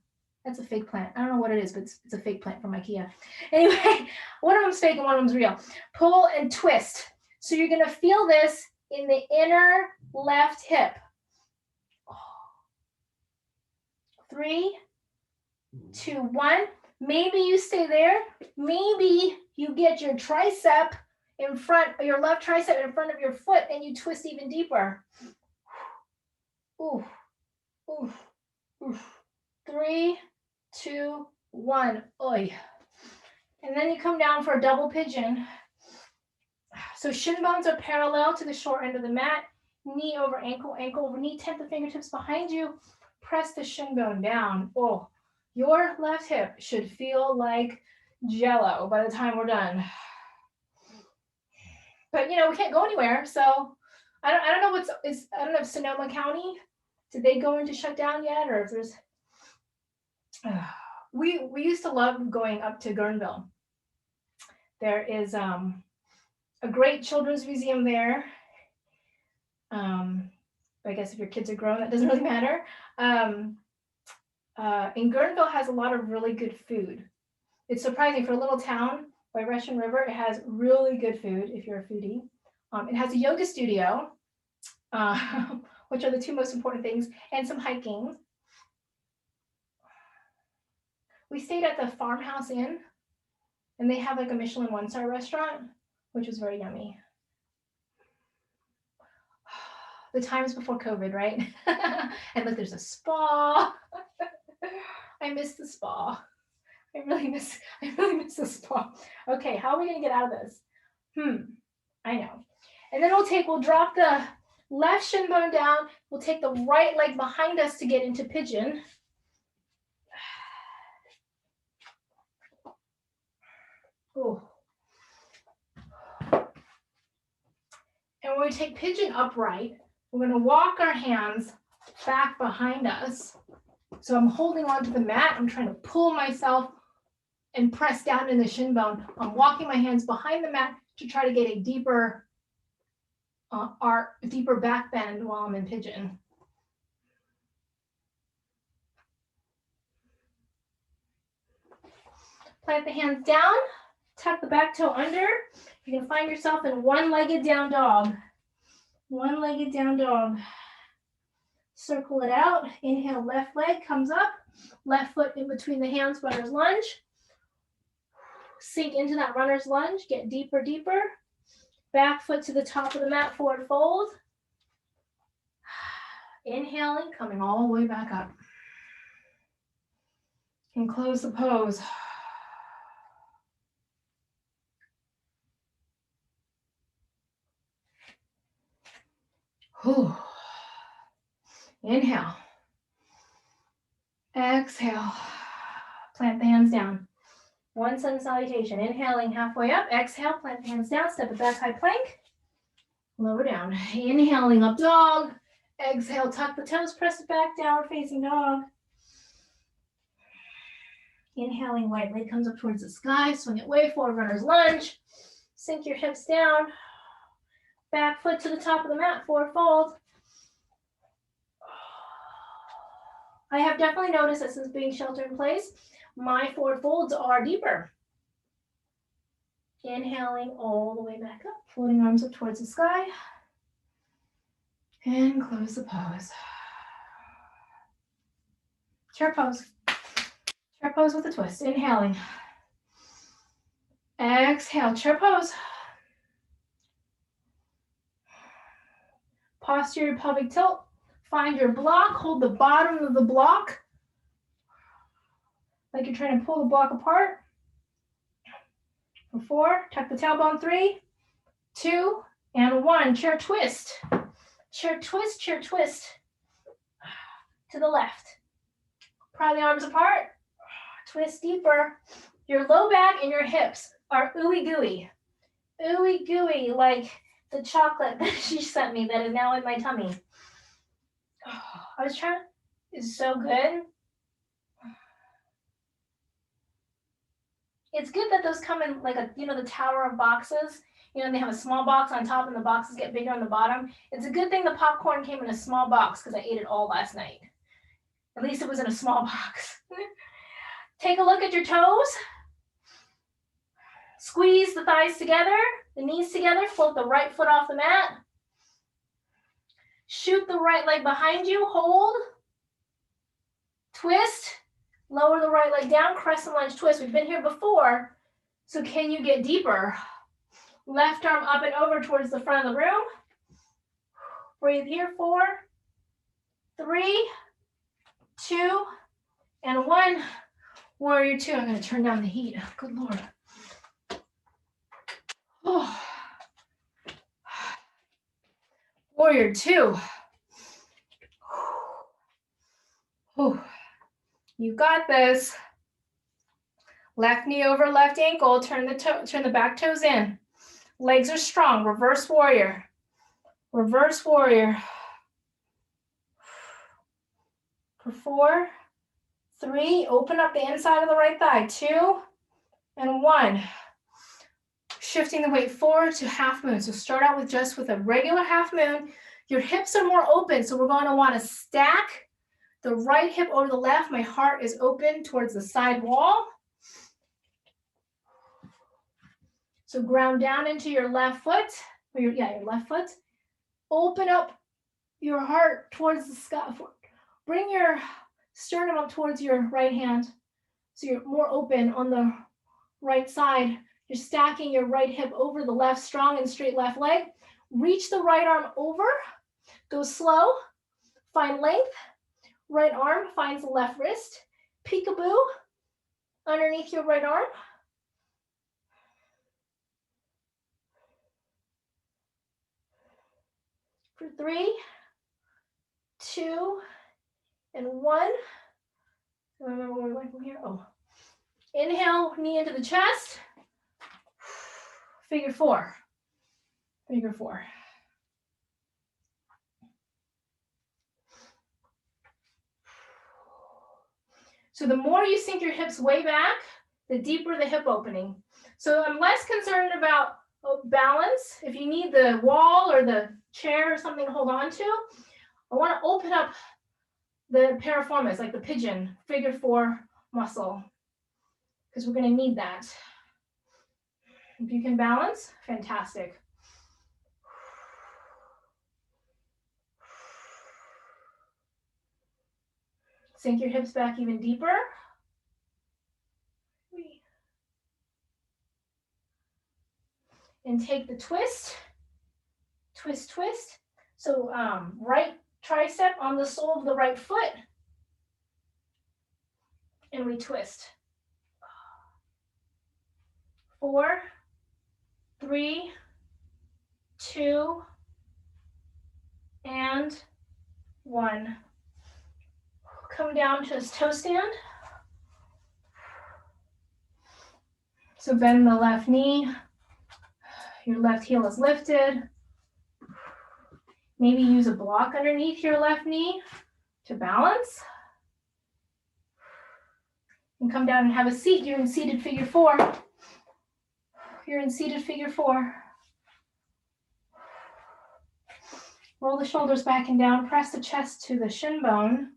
That's a fake plant. I don't know what it is, but it's a fake plant from IKEA. Anyway, one of them's fake and one of them's real. Pull and twist. So you're going to feel this in the inner left hip. 3, 2, 1. Maybe you stay there. Maybe you get your tricep in front, or your left tricep in front of your foot, and you twist even deeper. Ooh, ooh. Oof. 3, 2, 1. Oi. And then you come down for a double pigeon. So shin bones are parallel to the short end of the mat. Knee over ankle, ankle over knee. Tent the fingertips behind you. Press the shin bone down. Oh, your left hip should feel like jello by the time we're done. But we can't go anywhere. So I don't know I don't know if Sonoma County, did they go into shutdown yet, or if there's we used to love going up to Guerneville. There is a great children's museum there. I guess if your kids are grown, that doesn't really matter. And Guerneville has a lot of really good food. It's surprising for a little town by Russian River. It has really good food if you're a foodie. It has a yoga studio, which are the two most important things, and some hiking. We stayed at the Farmhouse Inn, and they have like a Michelin 1-star restaurant, which was very yummy. The times before COVID, right? And look, there's a spa. I miss the spa. I really miss the spa. Okay, how are we gonna get out of this? I know. And then we'll drop the left shin bone down. We'll take the right leg behind us to get into pigeon. Oh. And when we take pigeon upright, we're going to walk our hands back behind us. So I'm holding onto the mat. I'm trying to pull myself and press down in the shin bone. I'm walking my hands behind the mat to try to get a deeper back bend while I'm in pigeon. Plant the hands down, tuck the back toe under. You're going to find yourself in one-legged down dog. One-legged down dog. Circle it out. Inhale, left leg comes up. Left foot in between the hands, runner's lunge. Sink into that runner's lunge. Get deeper, deeper. Back foot to the top of the mat, forward fold. Inhaling, coming all the way back up. And close the pose. Whew. Inhale. Exhale. Plant the hands down. One sun salutation. Inhaling halfway up. Exhale. Plant the hands down. Step it back, high plank. Lower down. Inhaling up dog. Exhale. Tuck the toes. Press it back. Downward facing dog. Inhaling, right leg comes up towards the sky. Swing it way forward. Runner's lunge. Sink your hips down. Back foot to the top of the mat. Forward fold. I have definitely noticed that since being shelter in place, my forward folds are deeper. Inhaling all the way back up, floating arms up towards the sky. And close the pose. Chair pose. Chair pose with a twist. Inhaling. Exhale, chair pose. Posterior pelvic tilt. Find your block, hold the bottom of the block, like you're trying to pull the block apart. For 4, tuck the tailbone, 3, 2, and 1. Chair twist. Chair twist, chair twist. To the left. Pry the arms apart. Twist deeper. Your low back and your hips are ooey gooey. Ooey gooey, like the chocolate that she sent me that is now in my tummy. I was trying, it's so good. It's good that those come in like the tower of boxes. They have a small box on top and the boxes get bigger on the bottom. It's a good thing the popcorn came in a small box because I ate it all last night. At least it was in a small box. Take a look at your toes. Squeeze the thighs together, the knees together, float the right foot off the mat. Shoot the right leg behind you, hold, twist, lower the right leg down, crescent lunge twist. We've been here before, so can you get deeper? Left arm up and over towards the front of the room. Breathe here, 4, 3, 2, and 1. Warrior 2. I'm going to turn down the heat. Good Lord. Oh. Warrior 2. Oh. You got this. Left knee over left ankle. Turn the back toes in. Legs are strong. Reverse warrior. Reverse warrior. For 4, 3. Open up the inside of the right thigh. 2, and 1. Shifting the weight forward to half moon. So start out with a regular half moon. Your hips are more open, so we're going to want to stack the right hip over the left. My heart is open towards the side wall. So ground down into your left foot, or your left foot. Open up your heart towards the sky. Bring your sternum up towards your right hand, so you're more open on the right side. You're stacking your right hip over the left, strong and straight left leg. Reach the right arm over. Go slow. Find length. Right arm finds the left wrist. Peekaboo underneath your right arm. For 3, 2, and 1. Remember where we went from here? Oh. Inhale, knee into the chest. Figure 4. Figure 4. So the more you sink your hips way back, the deeper the hip opening. So I'm less concerned about balance. If you need the wall or the chair or something to hold on to, I want to open up the piriformis, like the pigeon, figure 4 muscle, because we're going to need that. If you can balance, fantastic. Sink your hips back even deeper. And take the twist, twist, twist. So right tricep on the sole of the right foot. And we twist. 4, 3, 2, and 1. Come down to a toe stand. So bend the left knee. Your left heel is lifted. Maybe use a block underneath your left knee to balance. And come down and have a seat. You're in seated figure 4. You're in seated figure 4. Roll the shoulders back and down. Press the chest to the shin bone.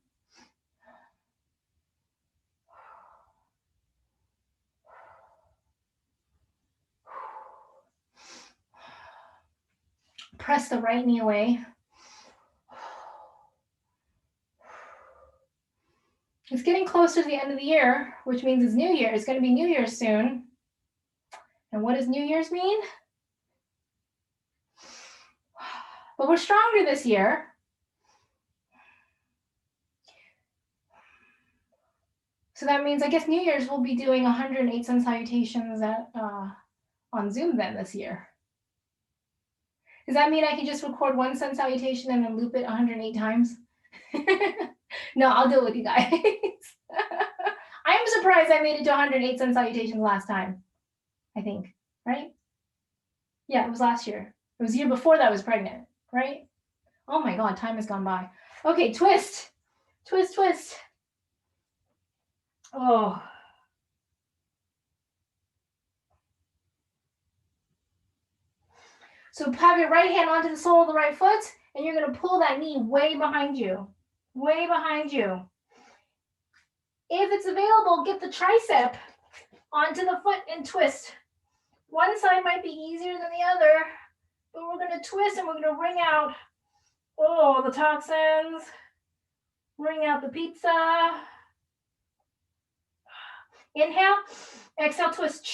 Press the right knee away. It's getting closer to the end of the year, which means it's New Year. It's going to be New Year's soon. And what does New Year's mean? But we're stronger this year. So that means, I guess, New Year's we'll be doing 108 sun salutations on Zoom then this year. Does that mean I can just record one sun salutation and then loop it 108 times? No, I'll do it with you guys. I'm surprised I made it to 108 sun salutations last time, I think, right? Yeah, it was last year. It was the year before that I was pregnant, right? Oh my God, time has gone by. Okay, twist, twist, twist. Oh. So have your right hand onto the sole of the right foot, and you're going to pull that knee way behind you, way behind you. If it's available, get the tricep onto the foot and twist. One side might be easier than the other, but we're going to twist and we're going to wring out, the toxins, wring out the pizza. Inhale, exhale, twist.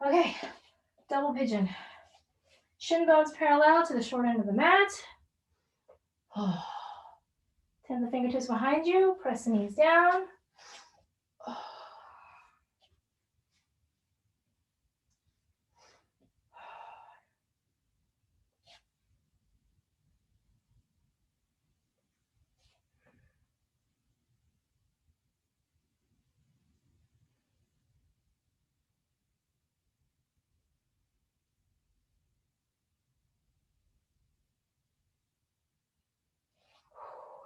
Okay, double pigeon. Shin bones parallel to the short end of the mat. Send the fingertips behind you, press the knees down.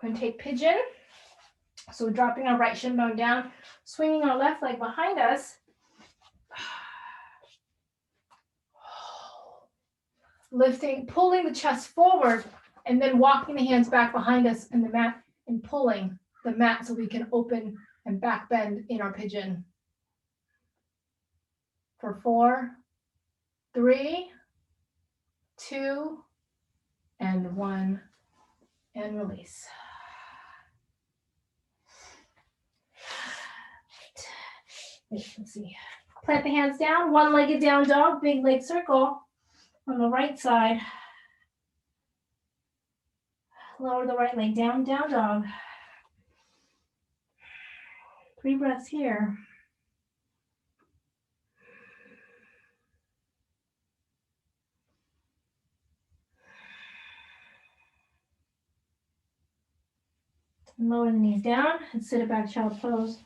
We're going to take pigeon. So we're dropping our right shin bone down, swinging our left leg behind us. Lifting, pulling the chest forward, and then walking the hands back behind us in the mat and pulling the mat so we can open and back bend in our pigeon. For 4, 3, 2, and 1, and release. Let's see. Plant the hands down, one-legged down dog, big leg circle on the right side. Lower the right leg down, down dog. 3 breaths here. Lower the knees down and sit it back, child pose.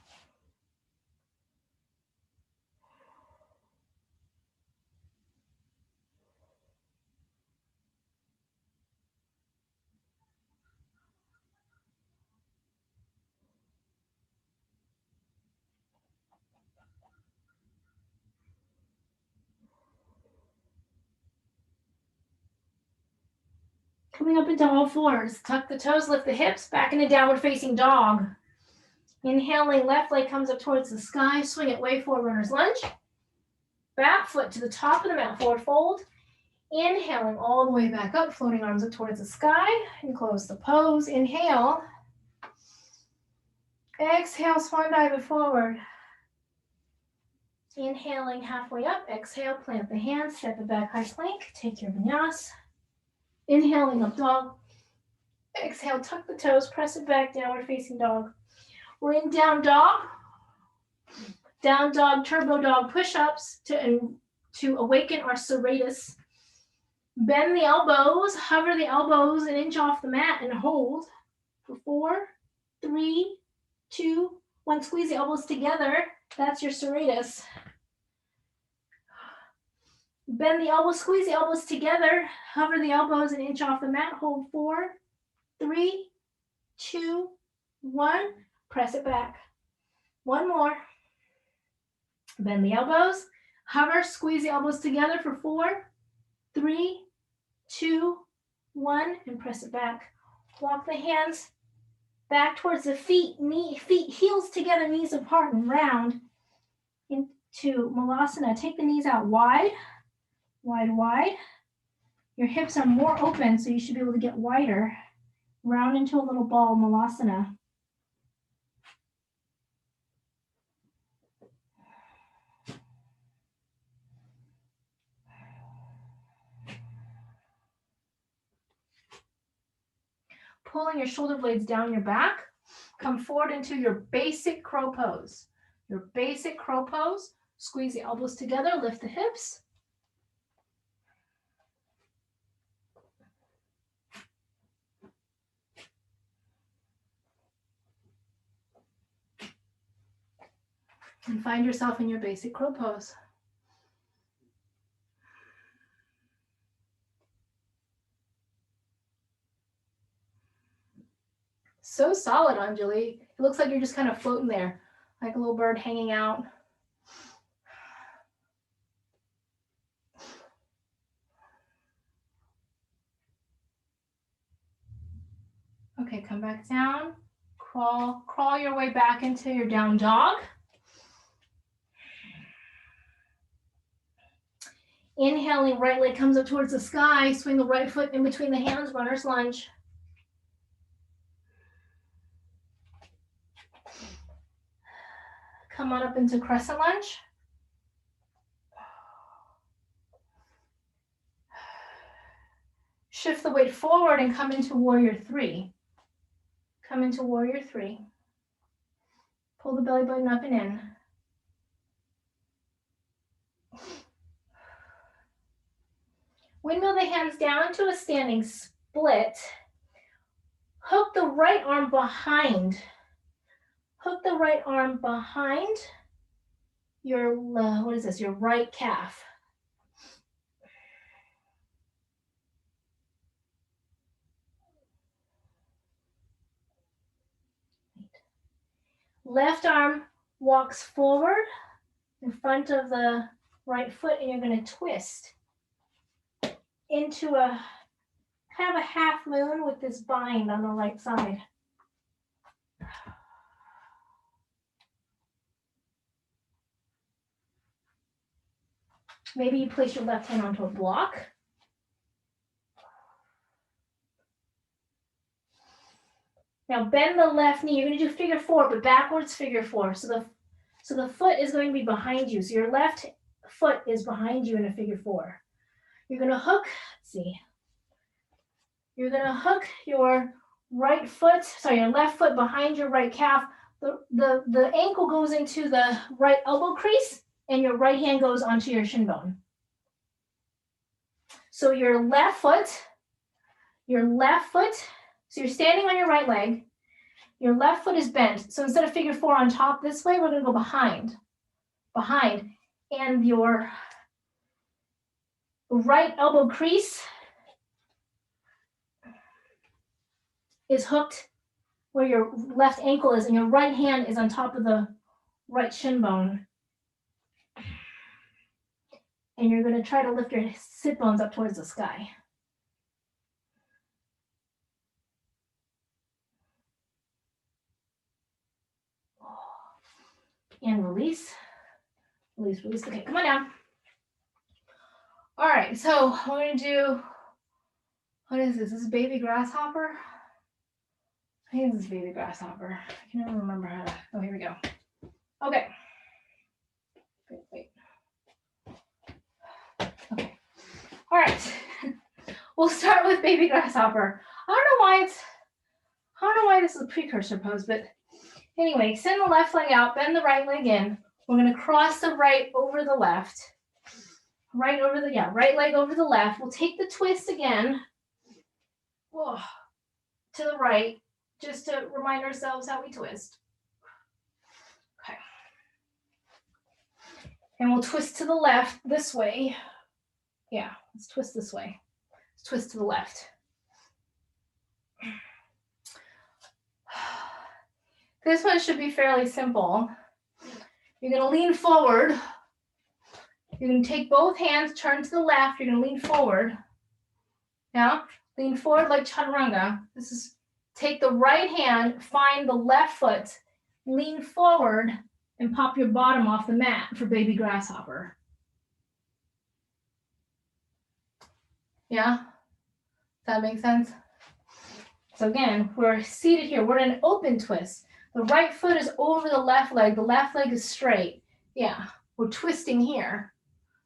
Coming up into all fours. Tuck the toes, lift the hips, back into downward facing dog. Inhaling, left leg comes up towards the sky, swing it way forward, runner's lunge. Back foot to the top of the mat, forward fold. Inhaling all the way back up, floating arms up towards the sky, and close the pose. Inhale. Exhale, swan dive it forward. Inhaling halfway up, exhale, plant the hands, step it back, high plank, take your vinyasa. Inhaling up dog. Exhale, tuck the toes, press it back, downward facing dog. We're in down dog. Down dog, turbo dog push-ups to awaken our serratus. Bend the elbows, hover the elbows an inch off the mat and hold for 4, 3, 2, 1. Squeeze the elbows together. That's your serratus. Bend the elbows, squeeze the elbows together, hover the elbows an inch off the mat, hold 4, 3, 2, 1, press it back. 1 more. Bend the elbows, hover, squeeze the elbows together for 4, 3, 2, 1, and press it back. Walk the hands back towards the feet, feet, heels together, knees apart, and round into Malasana. Take the knees out wide. Wide, wide. Your hips are more open, so you should be able to get wider. Round into a little ball, Malasana. Pulling your shoulder blades down your back. Come forward into your basic crow pose. Your basic crow pose. Squeeze the elbows together, lift the hips. And find yourself in your basic crow pose. So solid, Anjali. It looks like you're just kind of floating there, like a little bird hanging out. Okay, come back down. Crawl your way back into your down dog. Inhaling, right leg comes up towards the sky. Swing the right foot in between the hands, runner's lunge. Come on up into crescent lunge. Shift the weight forward and come into warrior 3. Come into warrior 3. Pull the belly button up and in. Windmill the hands down to a standing split. Hook the right arm behind. Hook the right arm behind your, what is this, your right calf. Left arm walks forward in front of the right foot, and you're going to twist into a kind of a half moon with this bind on the right side. Maybe you place your left hand onto a block. Now bend the left knee. You're going to do figure 4, but backwards figure 4. So the foot is going to be behind you. So your left foot is behind you in a figure 4. You're going to hook, let's see. You're going to hook your right foot, sorry, your left foot behind your right calf. The ankle goes into the right elbow crease, and your right hand goes onto your shin bone. So your left foot, so you're standing on your right leg, your left foot is bent. So instead of figure 4 on top this way, we're going to go behind, and your right elbow crease is hooked where your left ankle is, and your right hand is on top of the right shin bone. And you're going to try to lift your sit bones up towards the sky. And release, release, release. Okay, come on down. All right, so we're going to do, what is this? This is baby grasshopper? I think this is baby grasshopper. I can't even remember how to, oh, here we go. Okay. Wait. Okay. All right. We'll start with baby grasshopper. I don't know why this is a precursor pose, but anyway, extend the left leg out, bend the right leg in. We're going to cross the right over the left. Right leg over the left. We'll take the twist again. Whoa, to the right, just to remind ourselves how we twist. Okay. And we'll twist to the left this way. Yeah, let's twist this way. Let's twist to the left. This one should be fairly simple. You're going to lean forward. You're going to take both hands, turn to the left. You're going to lean forward. Now, lean forward like chaturanga. This is take the right hand, find the left foot, lean forward, and pop your bottom off the mat for baby grasshopper. Yeah? Does that make sense? So again, we're seated here. We're in an open twist. The right foot is over the left leg. The left leg is straight. Yeah, we're twisting here.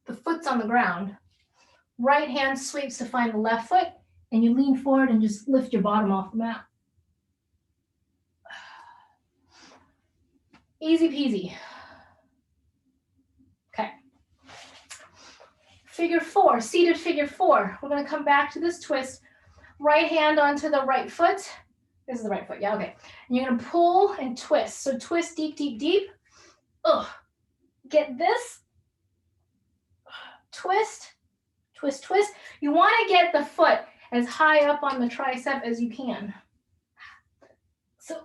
The foot's on the ground. Right hand sweeps to find the left foot, and you lean forward and just lift your bottom off the mat. Easy peasy. Okay. Figure 4, seated figure 4. We're going to come back to this twist. Right hand onto the right foot. This is the right foot, yeah, okay. And you're going to pull and twist. So twist deep, deep, deep. Ugh. Get this. Twist, twist, twist. You want to get the foot as high up on the tricep as you can. So,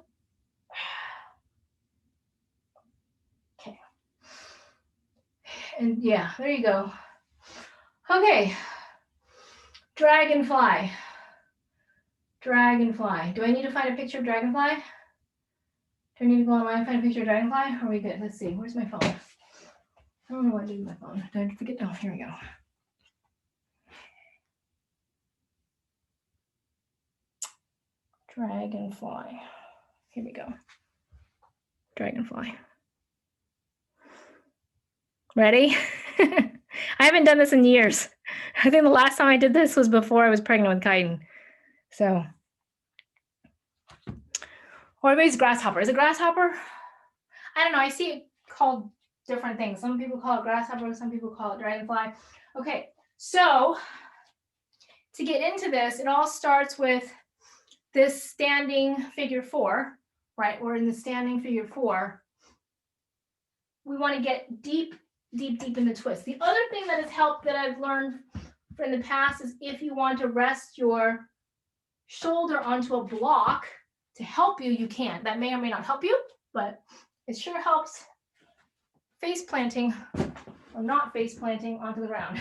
okay. And yeah, there you go. Okay. Dragonfly. Dragonfly. Do I need to find a picture of dragonfly? Do I need to go online and find a picture of dragonfly? Or are we good? Let's see. Where's my phone? I don't know what to do with my phone. Did I forget? Oh, here we go. Dragonfly. Here we go. Dragonfly. Ready? I haven't done this in years. I think the last time I did this was before I was pregnant with Kaiden. So Or maybe it's grasshopper. Is it grasshopper? I don't know. I see it called different things. Some people call it grasshopper, some people call it dragonfly. Okay, so to get into this, it all starts with this standing figure 4, right? We're in the standing figure 4. We want to get deep, deep, deep in the twist. The other thing that has helped that I've learned from the past is if you want to rest your shoulder onto a block to help you, you can. That may or may not help you, but it sure helps face planting or not face planting onto the ground.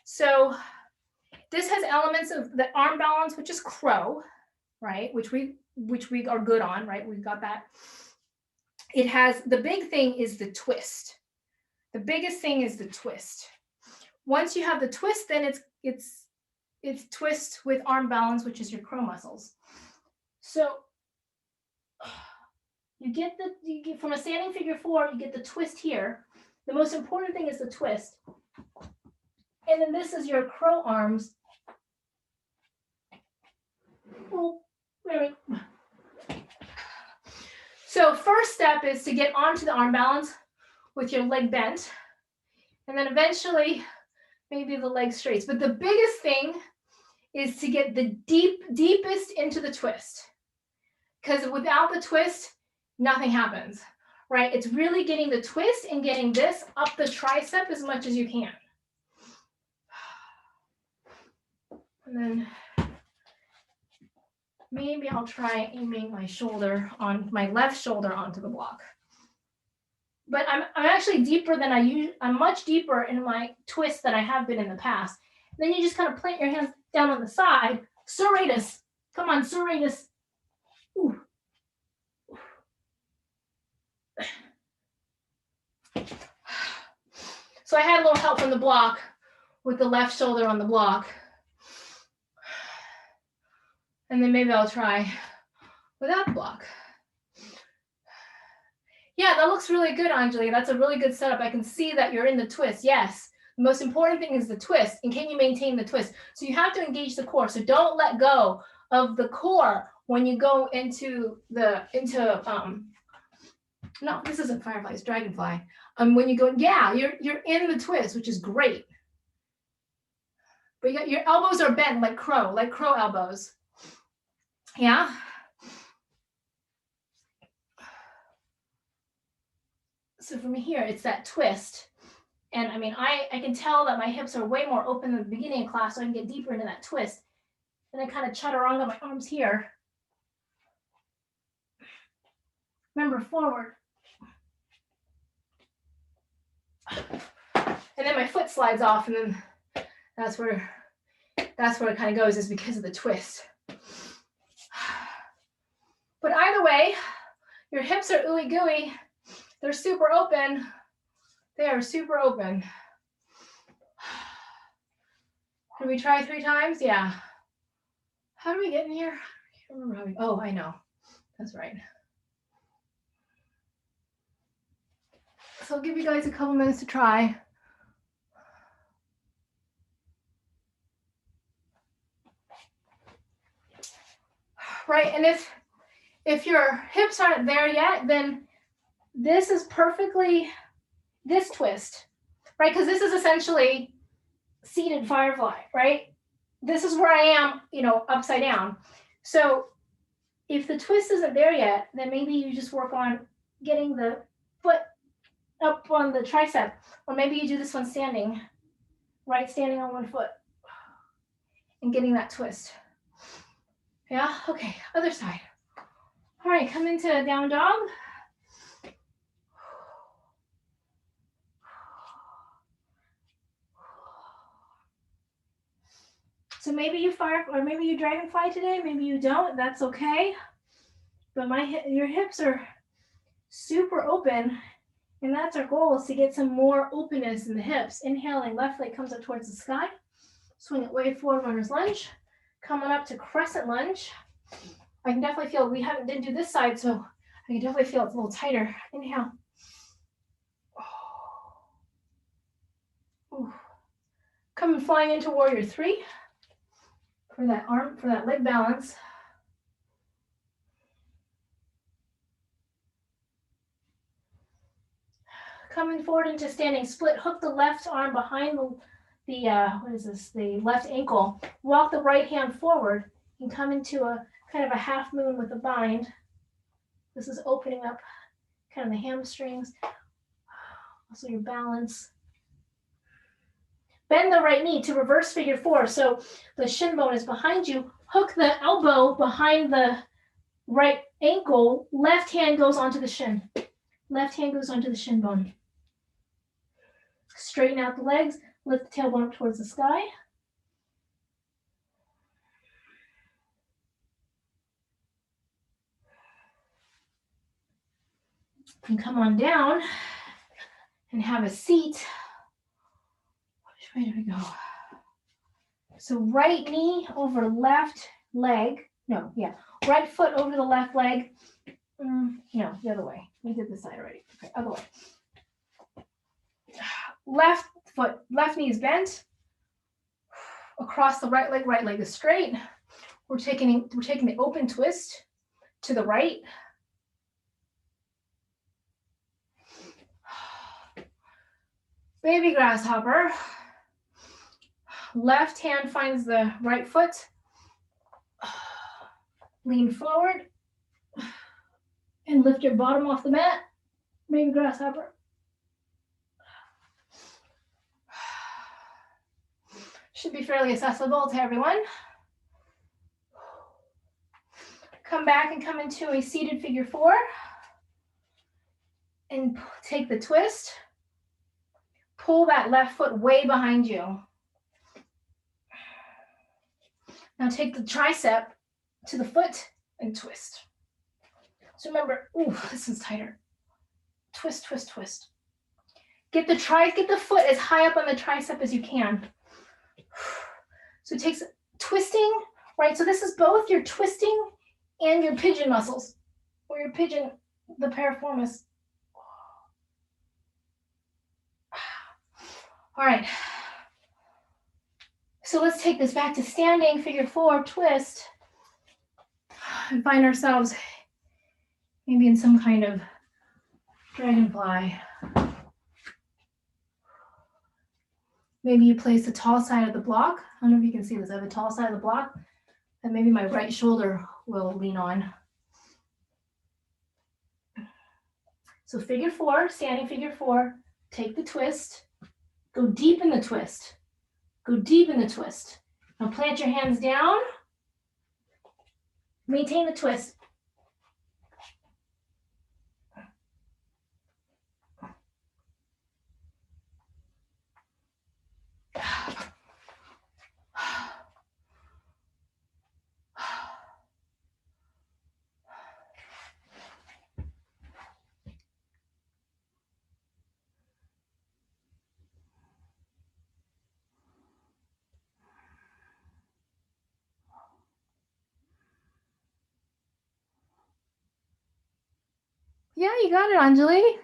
So this has elements of the arm balance, which is crow, right? Which we are good on, right? We've got that. It has, the big thing is the twist. The biggest thing is the twist. Once you have the twist, then it's twist with arm balance, which is your crow muscles. So you get from a standing figure 4, you get the twist here. The most important thing is the twist. And then this is your crow arms. Oh, so first step is to get onto the arm balance with your leg bent. And then eventually, maybe the leg straight. But the biggest thing is to get the deepest into the twist. Because without the twist, nothing happens, right? It's really getting the twist and getting this up the tricep as much as you can. And then maybe I'll try aiming my shoulder on my left shoulder onto the block. But I'm actually deeper than I'm much deeper in my twist than I have been in the past. And then you just kind of plant your hands down on the side. Serratus. Come on, serratus. Ooh. So I had a little help from the block with the left shoulder on the block. And then maybe I'll try without the block. Yeah, that looks really good, Anjali. That's a really good setup. I can see that you're in the twist. Yes. The most important thing is the twist. And can you maintain the twist? So you have to engage the core. So don't let go of the core when you go into no, this isn't firefly, it's dragonfly. When you go, yeah, you're in the twist, which is great. But your elbows are bent like crow elbows. Yeah. So from here, it's that twist. And I mean, I can tell that my hips are way more open in the beginning of class, so I can get deeper into that twist. And I kind of chaturanga my arms here. Remember, forward. And then my foot slides off, and then that's where it kind of goes, is because of the twist. But either way, your hips are ooey gooey. They're super open. They are super open. Can we try 3 times? Yeah. How do we get in here? I can't remember how we, oh, I know. That's right. So I'll give you guys a couple minutes to try. Right, and if your hips aren't there yet, then this is perfectly, this twist, right? Because this is essentially seated firefly, right? This is where I am, upside down. So if the twist isn't there yet, then maybe you just work on getting the foot up on the tricep, or maybe you do this one standing, right? Standing on one foot and getting that twist. Yeah, okay, other side. All right, come into down dog. So maybe you or maybe you dragonfly today, maybe you don't, that's okay. But your hips are super open, and that's our goal, is to get some more openness in the hips. Inhaling, left leg comes up towards the sky. Swing it way forward, runner's lunge. Coming up to crescent lunge. I can definitely feel, didn't do this side, so I can definitely feel it's a little tighter. Inhale. Ooh. Coming flying into warrior 3 for that leg balance. Coming forward into standing split, hook the left arm behind the what is this? The left ankle. Walk the right hand forward and come into a kind of a half moon with a bind. This is opening up kind of the hamstrings, also your balance. Bend the right knee to reverse figure 4. So the shin bone is behind you. Hook the elbow behind the right ankle. Left hand goes onto the shin. Left hand goes onto the shin bone. Straighten out the legs. Lift the tailbone up towards the sky. And come on down and have a seat. Which way do we go? So right knee over left leg. No, yeah. Right foot over the left leg. No, the other way. We did this side already. Okay, other way. Left foot, left knee is bent. Across the right leg is straight. We're taking the open twist to the right. Baby grasshopper. Left hand finds the right foot. Lean forward and lift your bottom off the mat. Baby grasshopper. Should be fairly accessible to everyone. Come back and come into a seated figure 4. And take the twist. Pull that left foot way behind you. Now take the tricep to the foot and twist. So remember, ooh, this is tighter. Twist, twist, twist. Get the foot as high up on the tricep as you can. So it takes twisting, right? So this is both your twisting and your pigeon muscles, or your pigeon, the piriformis. All right. So let's take this back to standing, figure 4, twist, and find ourselves maybe in some kind of dragonfly. Maybe you place the tall side of the block. I don't know if you can see this. I have a tall side of the block that maybe my right shoulder will lean on. So figure 4, standing figure 4, take the twist, go deep in the twist. Go deep in the twist. Now plant your hands down. Maintain the twist. Yeah, you got it, Anjali.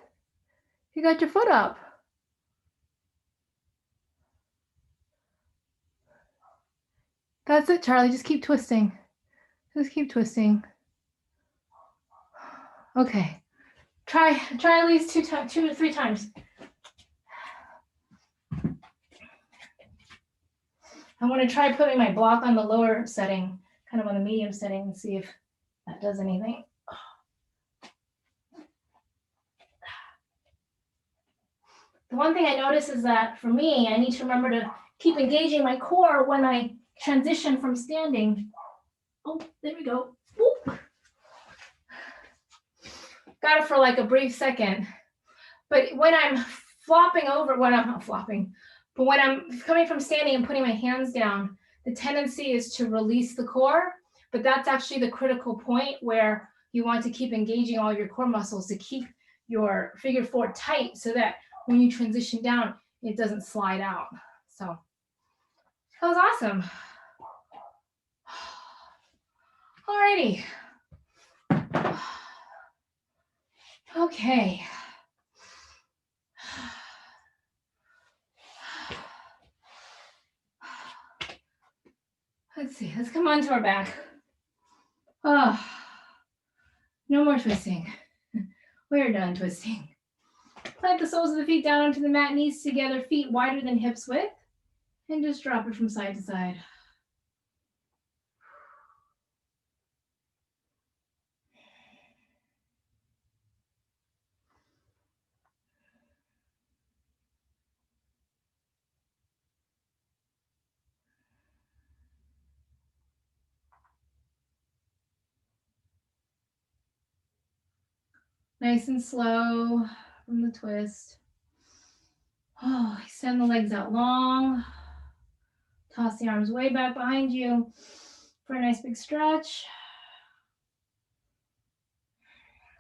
You got your foot up. That's it, Charlie. Just keep twisting. Just keep twisting. Okay. Try at least 2 to 3 times. I want to try putting my block on the lower setting, kind of on the medium setting, and see if that does anything. The one thing I notice is that for me, I need to remember to keep engaging my core when I transition from standing. Oh, there we go. Whoop. Got it for like a brief second. But when I'm flopping over, when I'm not flopping, but when I'm coming from standing and putting my hands down, the tendency is to release the core. But that's actually the critical point where you want to keep engaging all your core muscles to keep your figure 4 tight so that when you transition down, it doesn't slide out. So that was awesome. Alrighty. Okay. Let's see. Let's come on to our back. Oh, no more twisting. We're done twisting. Plant the soles of the feet down onto the mat, knees together, feet wider than hips width, and just drop it from side to side. Nice and slow from the twist. Oh, extend the legs out long. Toss the arms way back behind you for a nice big stretch.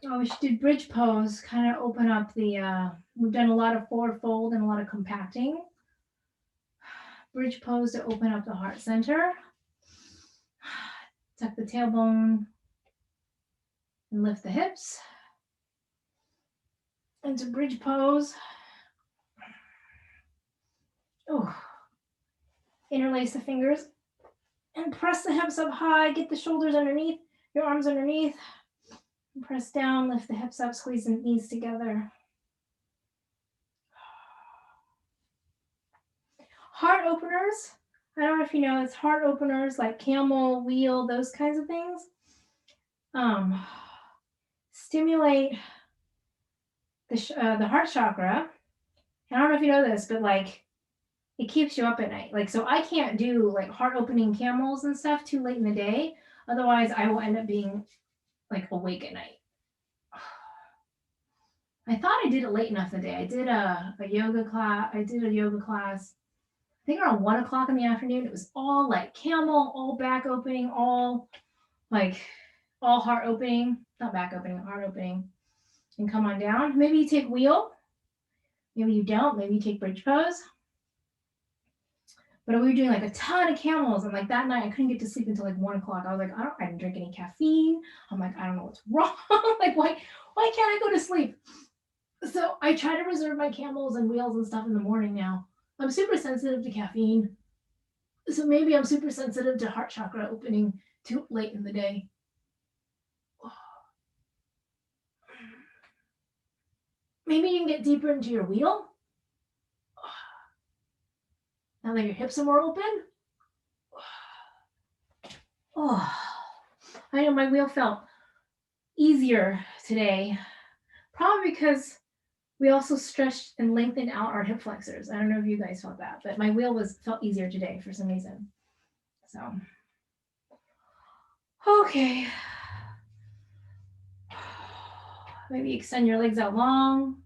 Oh, we should do bridge pose, kind of open up the, we've done a lot of forward fold and a lot of compacting. Bridge pose to open up the heart center. Tuck the tailbone and lift the hips. Into bridge pose. Oh, interlace the fingers and press the hips up high. Get the shoulders underneath, your arms underneath. Press down, lift the hips up, squeeze the knees together. Heart openers. I don't know if you know, it's heart openers like camel, wheel, those kinds of things. Stimulate the heart chakra. And I don't know if you know this, but like it keeps you up at night. Like, so I can't do like heart opening camels and stuff too late in the day. Otherwise, I will end up being like awake at night. I thought I did it late enough in the day. I did a yoga class. I think around 1:00 in the afternoon. It was all like camel, all back opening, all heart opening, not back opening, heart opening. And come on down. Maybe you take wheel. Maybe you don't. Maybe you take bridge pose. But we were doing like a ton of camels, and like that night I couldn't get to sleep until like 1:00. I was like, I didn't drink any caffeine. I'm like, I don't know what's wrong. Like, why can't I go to sleep? So I try to reserve my camels and wheels and stuff in the morning now. I'm super sensitive to caffeine. So maybe I'm super sensitive to heart chakra opening too late in the day. Maybe you can get deeper into your wheel. Now that your hips are more open. Oh, I know my wheel felt easier today. Probably because we also stretched and lengthened out our hip flexors. I don't know if you guys felt that, but my wheel felt easier today for some reason. So, okay. Maybe extend your legs out long.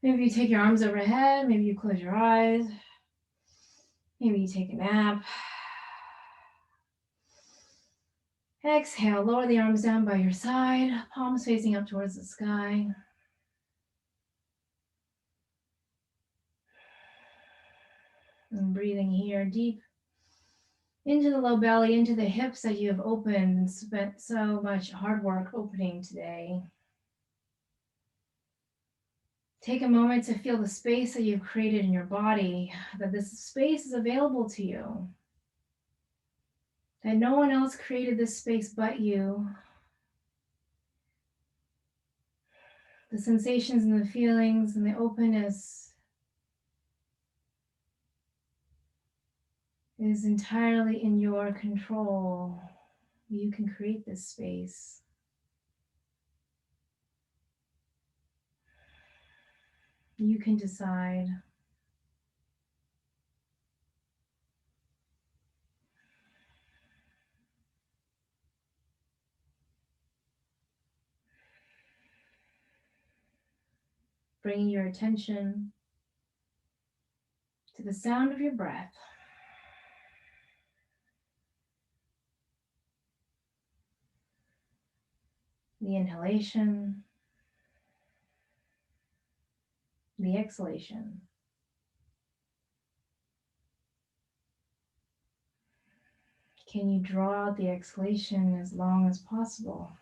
Maybe you take your arms overhead. Maybe you close your eyes. Maybe you take a nap. Exhale, lower the arms down by your side, palms facing up towards the sky. And breathing here deep into the low belly, into the hips that you have opened and spent so much hard work opening today. Take a moment to feel the space that you've created in your body, that this space is available to you, that no one else created this space but you. The sensations and the feelings and the openness is entirely in your control. You can create this space. You can decide. Bringing your attention to the sound of your breath. The inhalation, the exhalation. Can you draw out the exhalation as long as possible?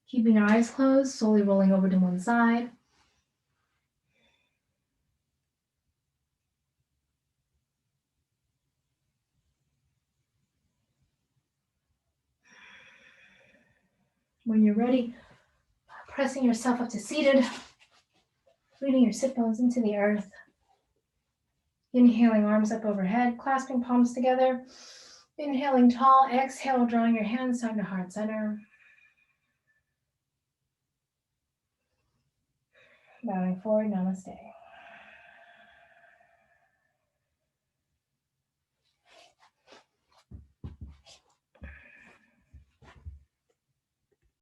Keeping your eyes closed, slowly rolling over to one side. When you're ready, pressing yourself up to seated, rooting your sit bones into the earth. Inhaling, arms up overhead, clasping palms together. Inhaling tall, exhale, drawing your hands down to heart center. Bowing forward, namaste.